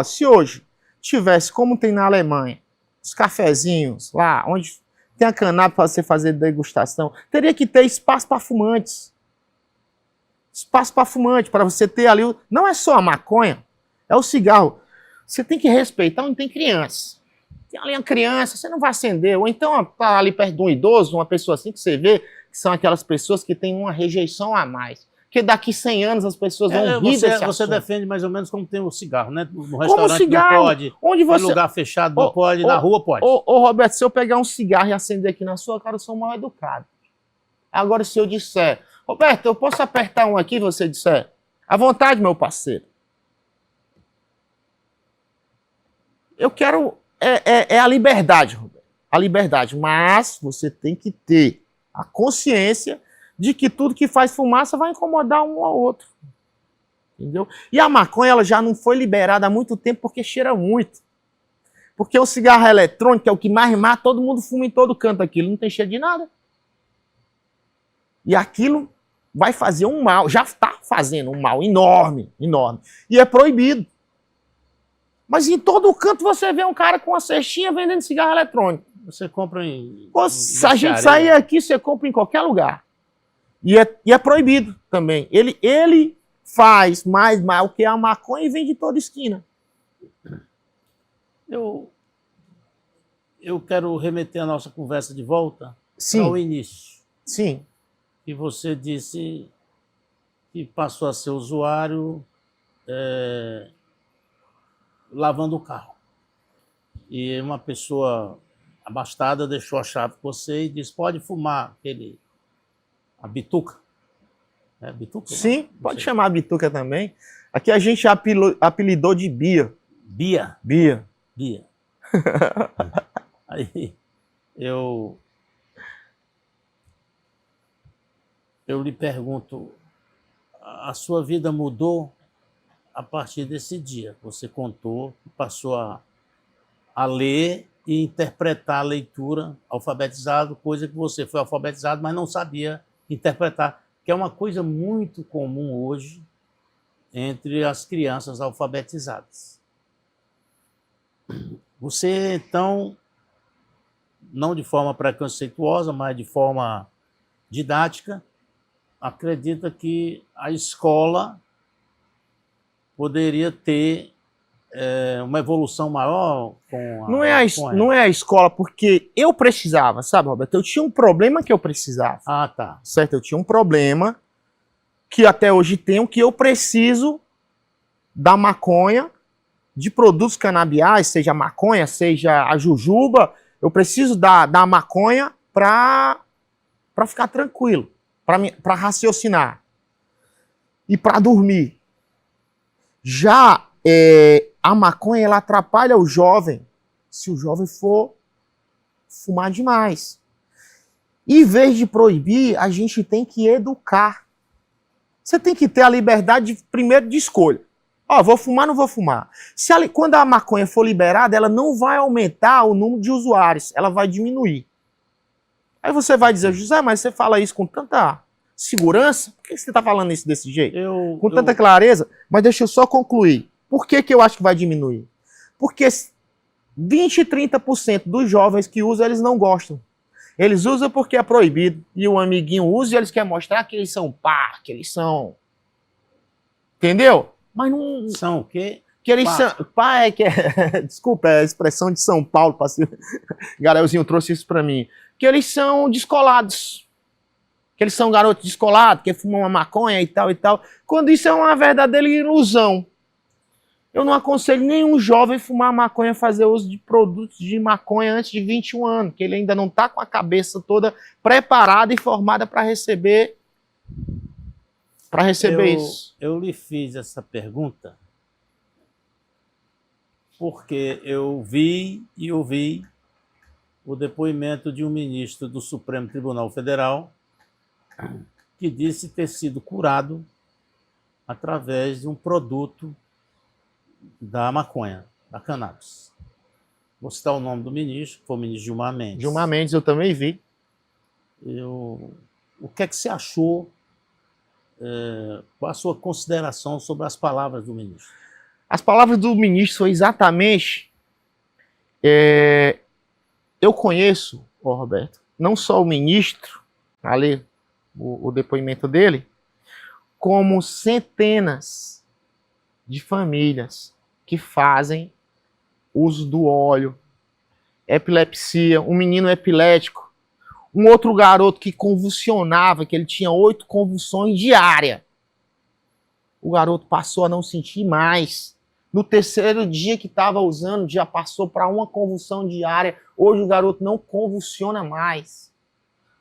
se hoje tivesse, como tem na Alemanha, os cafezinhos lá, onde tem a cannabis para você fazer degustação, teria que ter espaço para fumantes. Espaço para fumante, para você ter ali. Não é só a maconha, é o cigarro. Você tem que respeitar onde tem criança. Tem ali uma criança, você não vai acender. Ou então, tá ali perto de um idoso, uma pessoa assim que você vê, que são aquelas pessoas que têm uma rejeição a mais. Porque daqui 100 anos as pessoas vão rir desse assunto. Você defende mais ou menos como tem o cigarro, né? No restaurante cigarro, não pode, onde você... no lugar fechado não pode, na rua pode. Roberto, se eu pegar um cigarro e acender aqui na sua cara, eu sou mal educado. Agora, se eu disser, Roberto, eu posso apertar um aqui, você disser, à vontade, meu parceiro. Eu quero... É a liberdade, Roberto. A liberdade. Mas você tem que ter a consciência de que tudo que faz fumaça vai incomodar um ao outro. Entendeu? E a maconha ela já não foi liberada há muito tempo porque cheira muito. Porque o cigarro eletrônico é o que mais mata, todo mundo fuma em todo canto aquilo, não tem cheiro de nada. E aquilo vai fazer um mal, já está fazendo um mal enorme, enorme. E é proibido. Mas em todo canto você vê um cara com uma cestinha vendendo cigarro eletrônico. Você compra em... Se a gente sair aqui, você compra em qualquer lugar. E é proibido também. Ele faz mais mal que a maconha e vende em toda esquina. Eu quero remeter a nossa conversa de volta ao início. Sim. E você disse que passou a ser usuário lavando o carro. E uma pessoa abastada deixou a chave com você e disse, pode fumar a bituca. É bituca? Sim, pode chamar a bituca também. Aqui a gente apelidou de Bia. Bia? Bia. Bia. Aí eu lhe pergunto, a sua vida mudou a partir desse dia? Você contou que passou a ler e interpretar a leitura alfabetizado, coisa que você foi alfabetizado, mas não sabia interpretar, que é uma coisa muito comum hoje entre as crianças alfabetizadas. Você, então, não de forma preconceituosa, mas de forma didática, acredita que a escola poderia ter uma evolução maior com a maconha? Não é a escola, porque eu precisava, sabe, Roberto? Eu tinha um problema que eu precisava. Ah, tá. Certo? Eu tinha um problema que até hoje tenho, que eu preciso da maconha, de produtos canabiais, seja a maconha, seja a jujuba, eu preciso da maconha para ficar tranquilo, para raciocinar e para dormir. Já a maconha, ela atrapalha o jovem se o jovem for fumar demais. Em vez de proibir, a gente tem que educar. Você tem que ter a liberdade, primeiro, de escolha. Vou fumar, não vou fumar. Quando a maconha for liberada, ela não vai aumentar o número de usuários, ela vai diminuir. Aí você vai dizer, José, mas você fala isso com tanta segurança? Por que você está falando isso desse jeito? Com tanta clareza? Mas deixa eu só concluir. Por que eu acho que vai diminuir? Porque 20, 30% dos jovens que usam, eles não gostam. Eles usam porque é proibido. E o amiguinho usa e eles querem mostrar que eles são pá, que eles são... Entendeu? Mas não... São o quê? Que eles são... Pá é que é... Desculpa, é a expressão de São Paulo. Garelzinho trouxe isso pra mim. Que eles são descolados. Que eles são garotos descolados, que fumam uma maconha e tal e tal. Quando isso é uma verdadeira ilusão. Eu não aconselho nenhum jovem fumar maconha, fazer uso de produtos de maconha antes de 21 anos, que ele ainda não está com a cabeça toda preparada e formada para receber isso. Eu lhe fiz essa pergunta porque eu vi e ouvi o depoimento de um ministro do Supremo Tribunal Federal que disse ter sido curado através de um produto da maconha, da cannabis. Vou citar o nome do ministro, que foi o ministro Gilmar Mendes. Gilmar Mendes, eu também vi. O que é que você achou? Qual a sua consideração sobre as palavras do ministro? As palavras do ministro são exatamente... eu conheço, Roberto, não só o ministro, ali, o depoimento dele, como centenas de famílias que fazem uso do óleo, epilepsia, um menino epilético, um outro garoto que convulsionava, que ele tinha 8 convulsões diárias. O garoto passou a não sentir mais. No terceiro dia que estava usando, já passou para uma convulsão diária. Hoje o garoto não convulsiona mais.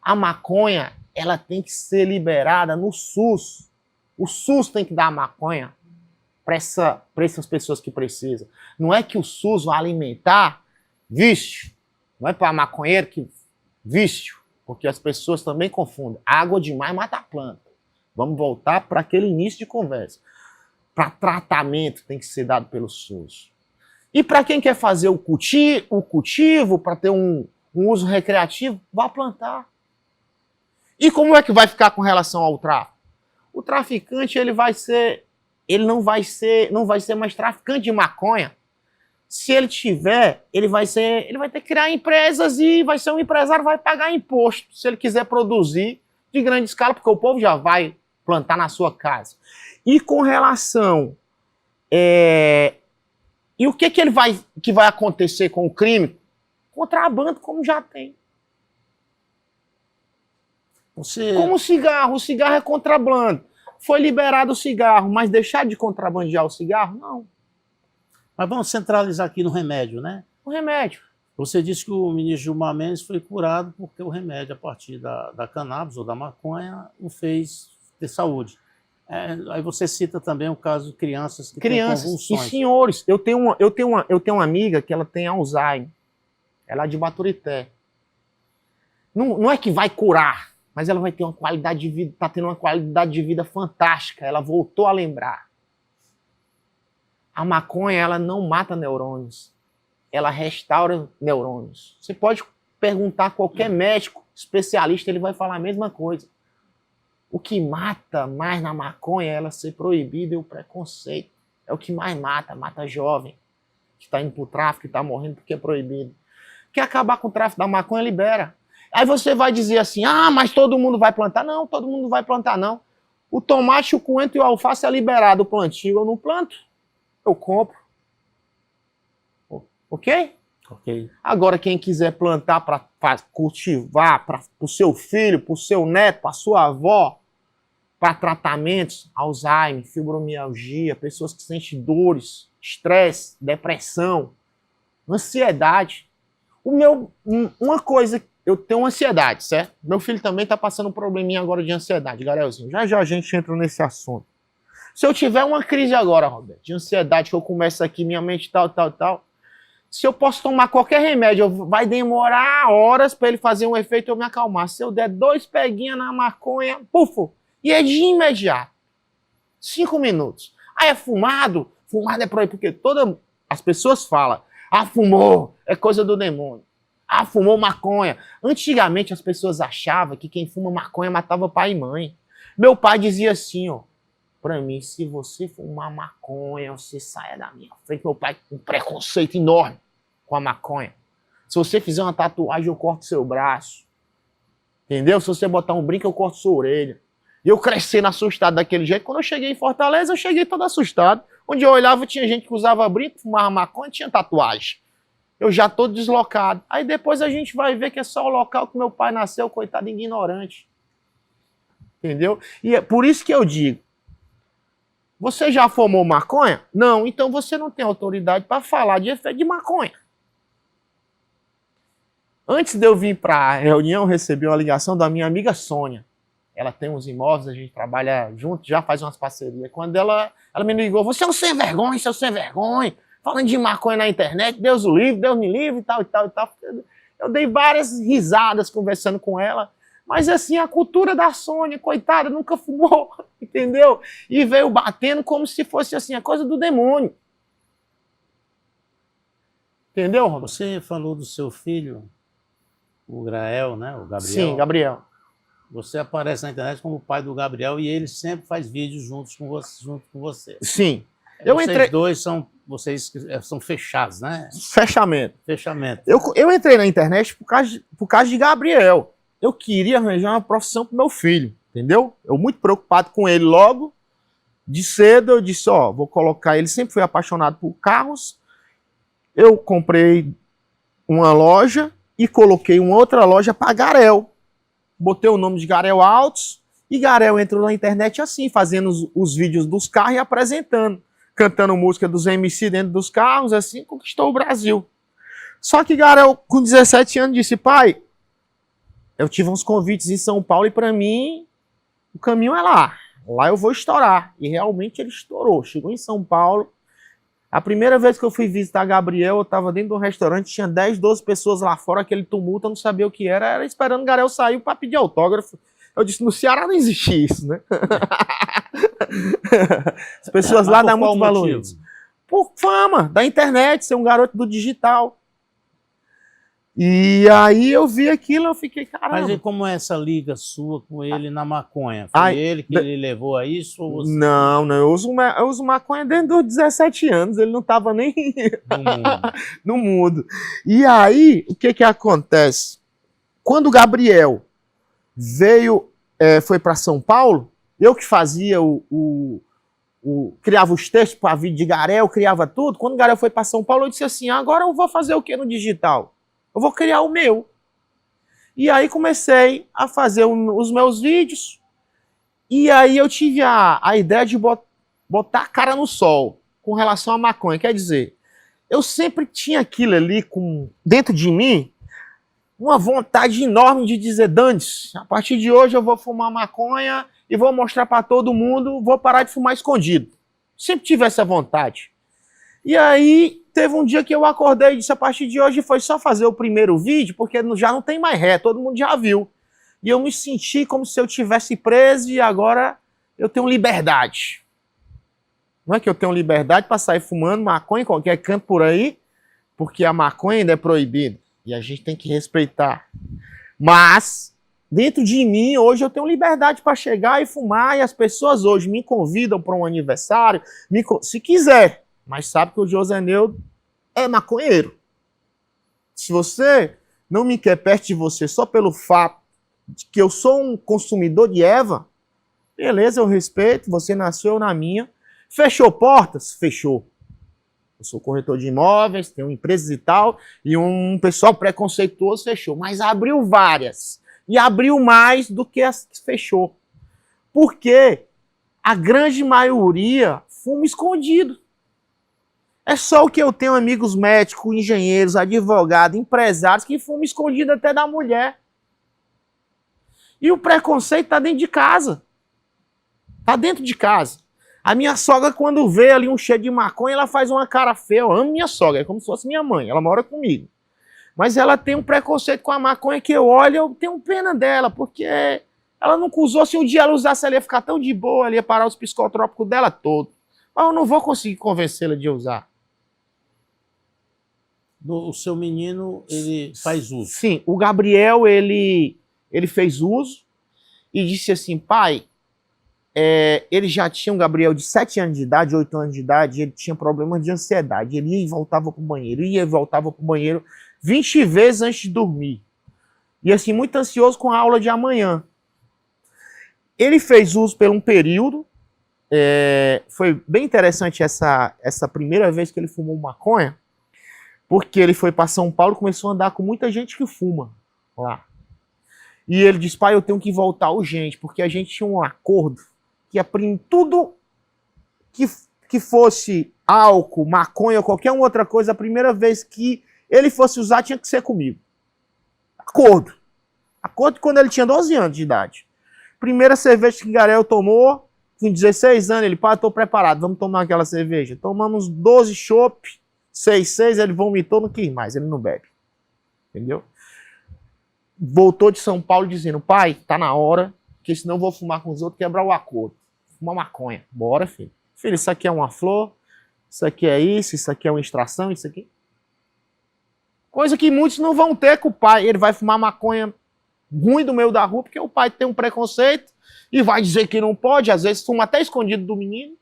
A maconha, ela tem que ser liberada no SUS. O SUS tem que dar a maconha para essas pessoas que precisam. Não é que o SUS vai alimentar vício. Não é para maconheiro que vício. Porque as pessoas também confundem. Água demais mata a planta. Vamos voltar para aquele início de conversa. Para tratamento tem que ser dado pelo SUS. E para quem quer fazer o cultivo para ter um uso recreativo, vá plantar. E como é que vai ficar com relação ao tráfico? O traficante ele não vai ser mais traficante de maconha. Se ele tiver, ele vai ter que criar empresas e vai ser um empresário, vai pagar imposto se ele quiser produzir de grande escala, porque o povo já vai plantar na sua casa. E com relação e o que vai acontecer com o crime? Contrabando, como já tem. Como o cigarro é contrabando. Foi liberado o cigarro, mas deixar de contrabandear o cigarro? Não. Mas vamos centralizar aqui no remédio, né? O remédio. Você disse que o ministro Gilmar Mendes foi curado porque o remédio, a partir da cannabis ou da maconha, o fez ter saúde. Aí você cita também o caso de crianças que têm convulsões. E senhores, eu tenho uma amiga que ela tem Alzheimer. Ela é de Baturité. Não é que vai curar, mas ela vai ter uma qualidade de vida, está tendo uma qualidade de vida fantástica. Ela voltou a lembrar. A maconha, ela não mata neurônios. Ela restaura neurônios. Você pode perguntar a qualquer médico, especialista, ele vai falar a mesma coisa. O que mata mais na maconha é ela ser proibida e o preconceito. É o que mais mata jovem, que está indo para o tráfico, que está morrendo porque é proibido. Quer acabar com o tráfico da maconha, libera. Aí você vai dizer assim, mas todo mundo vai plantar. Não, todo mundo não vai plantar, não. O tomate, o coentro e o alface é liberado, o plantio eu não planto. Eu compro. Ok? Ok. Agora, quem quiser plantar para cultivar, para o seu filho, para o seu neto, para a sua avó, para tratamentos, Alzheimer, fibromialgia, pessoas que sentem dores, estresse, depressão, ansiedade. Uma coisa, eu tenho ansiedade, certo? Meu filho também está passando um probleminha agora de ansiedade, Garelzinho. Já a gente entra nesse assunto. Se eu tiver uma crise agora, Roberto, de ansiedade, que eu começo aqui, minha mente tal, se eu posso tomar qualquer remédio, vai demorar horas para ele fazer um efeito e eu me acalmar. Se eu der 2 peguinhas na maconha, pufo, e é de imediato. 5 minutos. É fumado? Fumado é proibido, porque as pessoas falam, fumou, é coisa do demônio. Fumou maconha. Antigamente as pessoas achavam que quem fuma maconha matava pai e mãe. Meu pai dizia assim, pra mim, se você fumar maconha, você saia da minha frente. Meu pai com um preconceito enorme com a maconha. Se você fizer uma tatuagem, eu corto seu braço. Entendeu? Se você botar um brinco, eu corto sua orelha. E eu crescendo assustado daquele jeito. Quando eu cheguei em Fortaleza, eu cheguei todo assustado. Onde eu olhava, tinha gente que usava brinco, fumava maconha e tinha tatuagem. Eu já tô deslocado. Aí depois a gente vai ver que é só o local que meu pai nasceu, coitado, ignorante. Entendeu? E é por isso que eu digo, você já fumou maconha? Não, então você não tem autoridade para falar de efeito de maconha. Antes de eu vir para a reunião, eu recebi uma ligação da minha amiga Sônia. Ela tem uns imóveis, a gente trabalha junto, já faz umas parcerias. Quando ela me ligou, você é um sem vergonha, você é um sem vergonha, falando de maconha na internet, Deus o livre, Deus me livre e tal, e tal, e tal. Eu dei várias risadas conversando com ela, mas assim, a cultura da Sônia, coitada, nunca fumou, entendeu? E veio batendo como se fosse assim, a coisa do demônio. Entendeu, Roberto? Você falou do seu filho, o Grael, né? O Gabriel. Sim, Gabriel. Você aparece na internet como o pai do Gabriel e ele sempre faz vídeos junto com você. Sim. Vocês dois são fechados, né? Fechamento. Fechamento. Eu entrei na internet por causa de Gabriel. Eu queria arranjar uma profissão pro meu filho, entendeu? Eu muito preocupado com ele logo. De cedo eu disse, ó, vou colocar... Ele sempre foi apaixonado por carros. Eu comprei uma loja e coloquei uma outra loja para Garel. Botei o nome de Garel Autos e Garel entrou na internet assim, fazendo os vídeos dos carros e apresentando, cantando música dos MC dentro dos carros, assim, conquistou o Brasil. Só que Garel, com 17 anos, disse, pai, eu tive uns convites em São Paulo e para mim o caminho é lá. Lá eu vou estourar. E realmente ele estourou. Chegou em São Paulo. A primeira vez que eu fui visitar Gabriel, eu estava dentro de um restaurante, tinha 10, 12 pessoas lá fora, aquele tumulto, eu não sabia o que era esperando o Gabriel sair para pedir autógrafo. Eu disse, no Ceará não existe isso, né? As pessoas lá dão muito valor. Por fama, da internet, ser um garoto do digital. E aí eu vi aquilo, eu fiquei, caramba. Mas e como é essa liga sua com ele na maconha? Foi ele que ele levou a isso? Ou você... Não, eu uso maconha desde os 17 anos, ele não estava nem no mundo. E aí, o que acontece? Quando o Gabriel veio, foi para São Paulo, eu que fazia criava os textos para vídeo de Garel, criava tudo. Quando o Garel foi para São Paulo, eu disse assim, agora eu vou fazer o que no digital? Eu vou criar o meu. E aí comecei a fazer os meus vídeos. E aí eu tive a ideia de botar a cara no sol com relação à maconha. Quer dizer, eu sempre tinha aquilo ali dentro de mim, uma vontade enorme de dizer, Dantes, a partir de hoje eu vou fumar maconha e vou mostrar para todo mundo, vou parar de fumar escondido. Sempre tive essa vontade. E aí teve um dia que eu acordei e disse, a partir de hoje foi só fazer o primeiro vídeo, porque já não tem mais ré, todo mundo já viu. E eu me senti como se eu tivesse preso e agora eu tenho liberdade. Não é que eu tenho liberdade para sair fumando maconha em qualquer canto por aí, porque a maconha ainda é proibida. E a gente tem que respeitar. Mas, dentro de mim, hoje eu tenho liberdade para chegar e fumar, e as pessoas hoje me convidam para um aniversário, se quiser. Mas sabe que o Joseneudo é maconheiro. Se você não me quer perto de você só pelo fato de que eu sou um consumidor de erva, beleza, eu respeito, você nasceu na minha. Fechou portas? Fechou. Eu sou corretor de imóveis, tenho empresas e tal, e um pessoal preconceituoso fechou. Mas abriu várias. E abriu mais do que as que fechou. Porque a grande maioria fuma escondido. É só o que eu tenho amigos médicos, engenheiros, advogados, empresários que fumam escondido até da mulher. E o preconceito está dentro de casa. Está dentro de casa. A minha sogra, quando vê ali um cheiro de maconha, ela faz uma cara feia. Eu amo minha sogra, é como se fosse minha mãe. Ela mora comigo. Mas ela tem um preconceito com a maconha que eu olho, eu tenho pena dela, porque ela nunca usou. Se um dia ela usasse, ela ia ficar tão de boa, ela ia parar os psicotrópicos dela todo. Mas eu não vou conseguir convencê-la de usar. O seu menino, ele faz uso? Sim, o Gabriel, ele fez uso e disse assim, pai, ele já tinha um Gabriel de 7 anos de idade, 8 anos de idade, ele tinha problemas de ansiedade. Ele ia e voltava pro banheiro, ia e voltava pro banheiro 20 vezes antes de dormir. E assim, muito ansioso com a aula de amanhã. Ele fez uso por um período. Foi bem interessante essa primeira vez que ele fumou maconha, porque ele foi para São Paulo e começou a andar com muita gente que fuma lá. E ele disse, pai, eu tenho que voltar urgente, porque a gente tinha um acordo que tudo que fosse álcool, maconha ou qualquer outra coisa, a primeira vez que ele fosse usar tinha que ser comigo. Acordo. Acordo quando ele tinha 12 anos de idade. Primeira cerveja que Gabriel tomou, com 16 anos, ele, pai, estou preparado, vamos tomar aquela cerveja. Tomamos 12 chopp, 6, ele vomitou, não quis mais, ele não bebe. Entendeu? Voltou de São Paulo dizendo, pai, tá na hora, porque senão eu vou fumar com os outros, quebrar o acordo. Fumar maconha. Bora, filho. Filho, isso aqui é uma flor, isso aqui é isso aqui é uma extração, isso aqui. Coisa que muitos não vão ter com o pai. Ele vai fumar maconha ruim do meio da rua, porque o pai tem um preconceito e vai dizer que não pode, às vezes fuma até escondido do menino.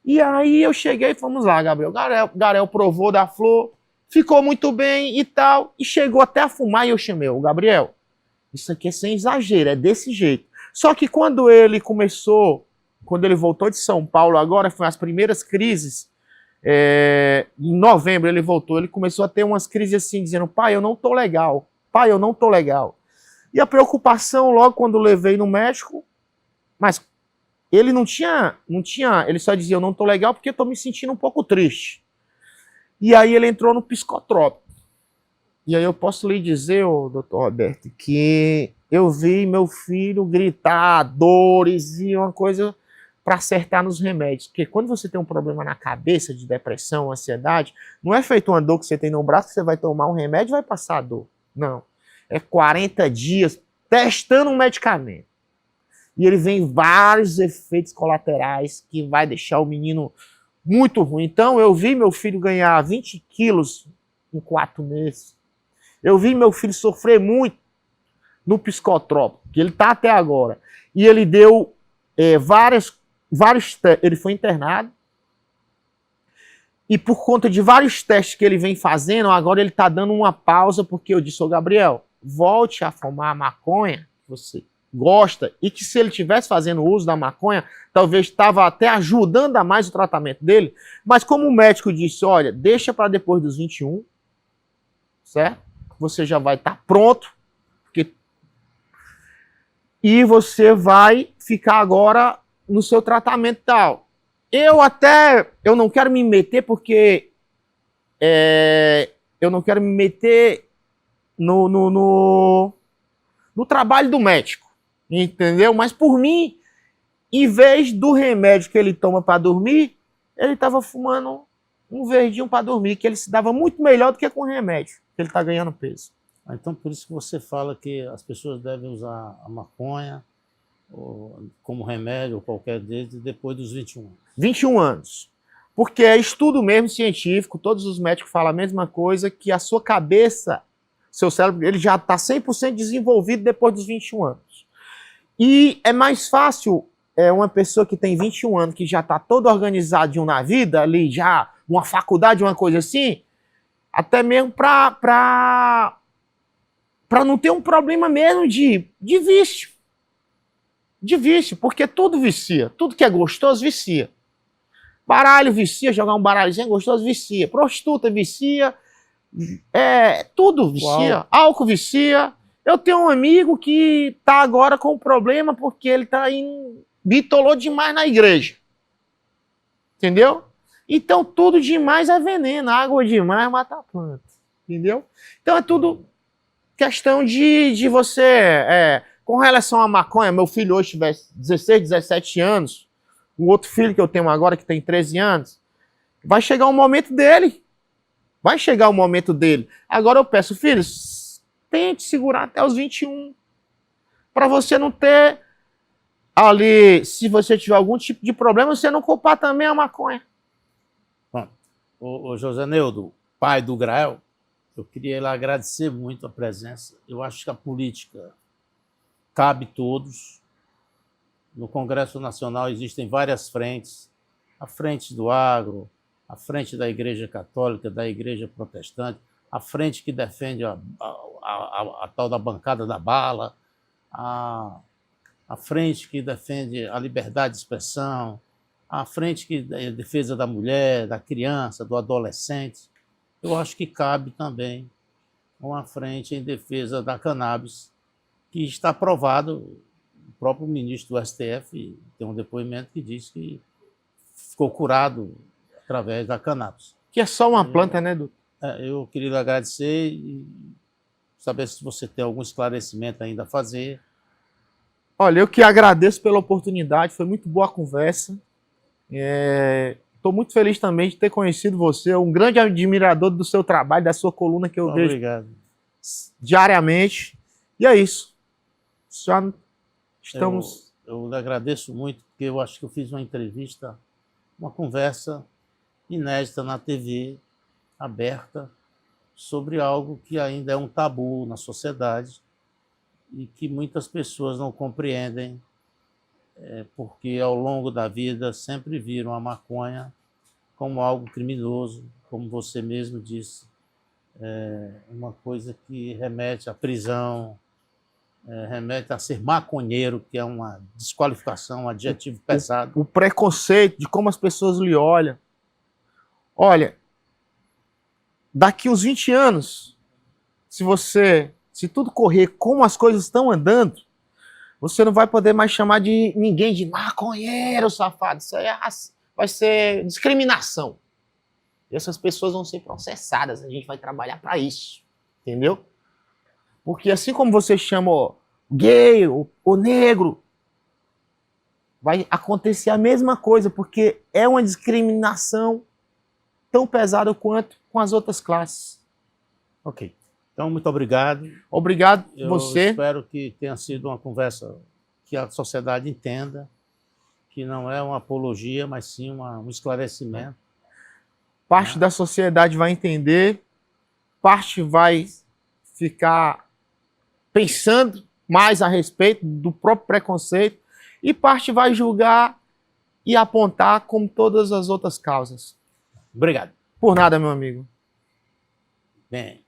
E aí eu cheguei e fomos lá, Gabriel. Gabriel provou da flor, ficou muito bem e tal, e chegou até a fumar e eu chamei, o Gabriel, isso aqui é sem exagero, é desse jeito. Só que quando ele voltou de São Paulo agora, foi as primeiras crises, em novembro ele voltou, ele começou a ter umas crises assim, dizendo, pai, eu não tô legal, pai, eu não tô legal. E a preocupação logo quando eu levei no médico, mas ele não tinha, ele só dizia, eu não tô legal porque eu tô me sentindo um pouco triste. E aí ele entrou no psicotrópico. E aí eu posso lhe dizer, doutor Roberto, que eu vi meu filho gritar, dores e uma coisa para acertar nos remédios. Porque quando você tem um problema na cabeça de depressão, ansiedade, não é feito uma dor que você tem no braço que você vai tomar um remédio e vai passar a dor. Não. É 40 dias testando um medicamento. E ele vem vários efeitos colaterais que vai deixar o menino muito ruim. Então, eu vi meu filho ganhar 20 quilos em 4 meses. Eu vi meu filho sofrer muito no psicotrópico, que ele está até agora. E ele deu ele foi internado. E por conta de vários testes que ele vem fazendo, agora ele está dando uma pausa, porque eu disse, ô Gabriel, volte a fumar maconha, que você gosta, e que se ele estivesse fazendo uso da maconha, talvez estava até ajudando a mais o tratamento dele, mas como o médico disse, olha, deixa para depois dos 21, certo? Você já vai estar pronto, e você vai ficar agora no seu tratamento tal. Eu não quero me meter porque eu não quero me meter no trabalho do médico. Entendeu? Mas por mim, em vez do remédio que ele toma para dormir, ele estava fumando um verdinho para dormir, que ele se dava muito melhor do que com o remédio, que ele está ganhando peso. Então, por isso que você fala que as pessoas devem usar a maconha como remédio ou qualquer deles depois dos 21 anos. 21 anos. Porque é estudo mesmo científico, todos os médicos falam a mesma coisa, que a sua cabeça, seu cérebro, ele já está 100% desenvolvido depois dos 21 anos. E é mais fácil uma pessoa que tem 21 anos, que já está todo organizado na vida, ali já, uma faculdade, uma coisa assim, até mesmo para não ter um problema mesmo de vício. De vício, porque tudo vicia. Tudo que é gostoso vicia. Baralho vicia, jogar um baralhozinho gostoso vicia. Prostituta vicia, tudo vicia. Álcool vicia. Eu tenho um amigo que tá agora com um problema porque ele bitolou demais na igreja. Entendeu? Então tudo demais é veneno, água demais mata a planta. Entendeu? Então é tudo questão de você... Com relação à maconha, meu filho hoje tivesse 16, 17 anos, o outro filho que eu tenho agora que tem 13 anos, vai chegar o momento dele. Vai chegar o momento dele. Agora eu peço, filhos, tente segurar até os 21. Para você não ter ali, se você tiver algum tipo de problema, você não culpar também a maconha. Bom, o José Neudo, pai do Grael, eu queria agradecer muito a presença. Eu acho que a política cabe todos, No Congresso Nacional existem várias frentes, a frente do agro, a frente da Igreja Católica, da Igreja Protestante, a frente que defende a tal da bancada da bala, a frente que defende a liberdade de expressão, a frente que é defesa da mulher, da criança, do adolescente. Eu acho que cabe também uma frente em defesa da cannabis, que está aprovado. O próprio ministro do STF tem um depoimento que diz que ficou curado através da cannabis. Que é só uma planta, né, doutor? Eu queria lhe agradecer e saber se você tem algum esclarecimento ainda a fazer. Olha, eu que agradeço pela oportunidade, foi muito boa a conversa. Estou muito feliz também de ter conhecido você, um grande admirador do seu trabalho, da sua coluna que eu vejo diariamente. E é isso. Já estamos... Eu lhe agradeço muito, porque eu acho que eu fiz uma entrevista, uma conversa inédita na TV, aberta, sobre algo que ainda é um tabu na sociedade e que muitas pessoas não compreendem, porque ao longo da vida sempre viram a maconha como algo criminoso, como você mesmo disse, uma coisa que remete à prisão, remete a ser maconheiro, que é uma desqualificação, um adjetivo pesado. O preconceito de como as pessoas lhe olham. Olha, daqui uns 20 anos, se tudo correr como as coisas estão andando, você não vai poder mais chamar de ninguém de maconheiro, safado. Isso aí vai ser discriminação. E essas pessoas vão ser processadas. A gente vai trabalhar para isso. Entendeu? Porque assim como você chama o gay, o negro, vai acontecer a mesma coisa, porque é uma discriminação tão pesada quanto com as outras classes. Ok. Então, muito obrigado. Obrigado você. Eu espero que tenha sido uma conversa que a sociedade entenda, que não é uma apologia, mas sim um esclarecimento. Parte da sociedade vai entender, parte vai ficar pensando mais a respeito do próprio preconceito e parte vai julgar e apontar como todas as outras causas. Obrigado. Por nada, meu amigo. Bem.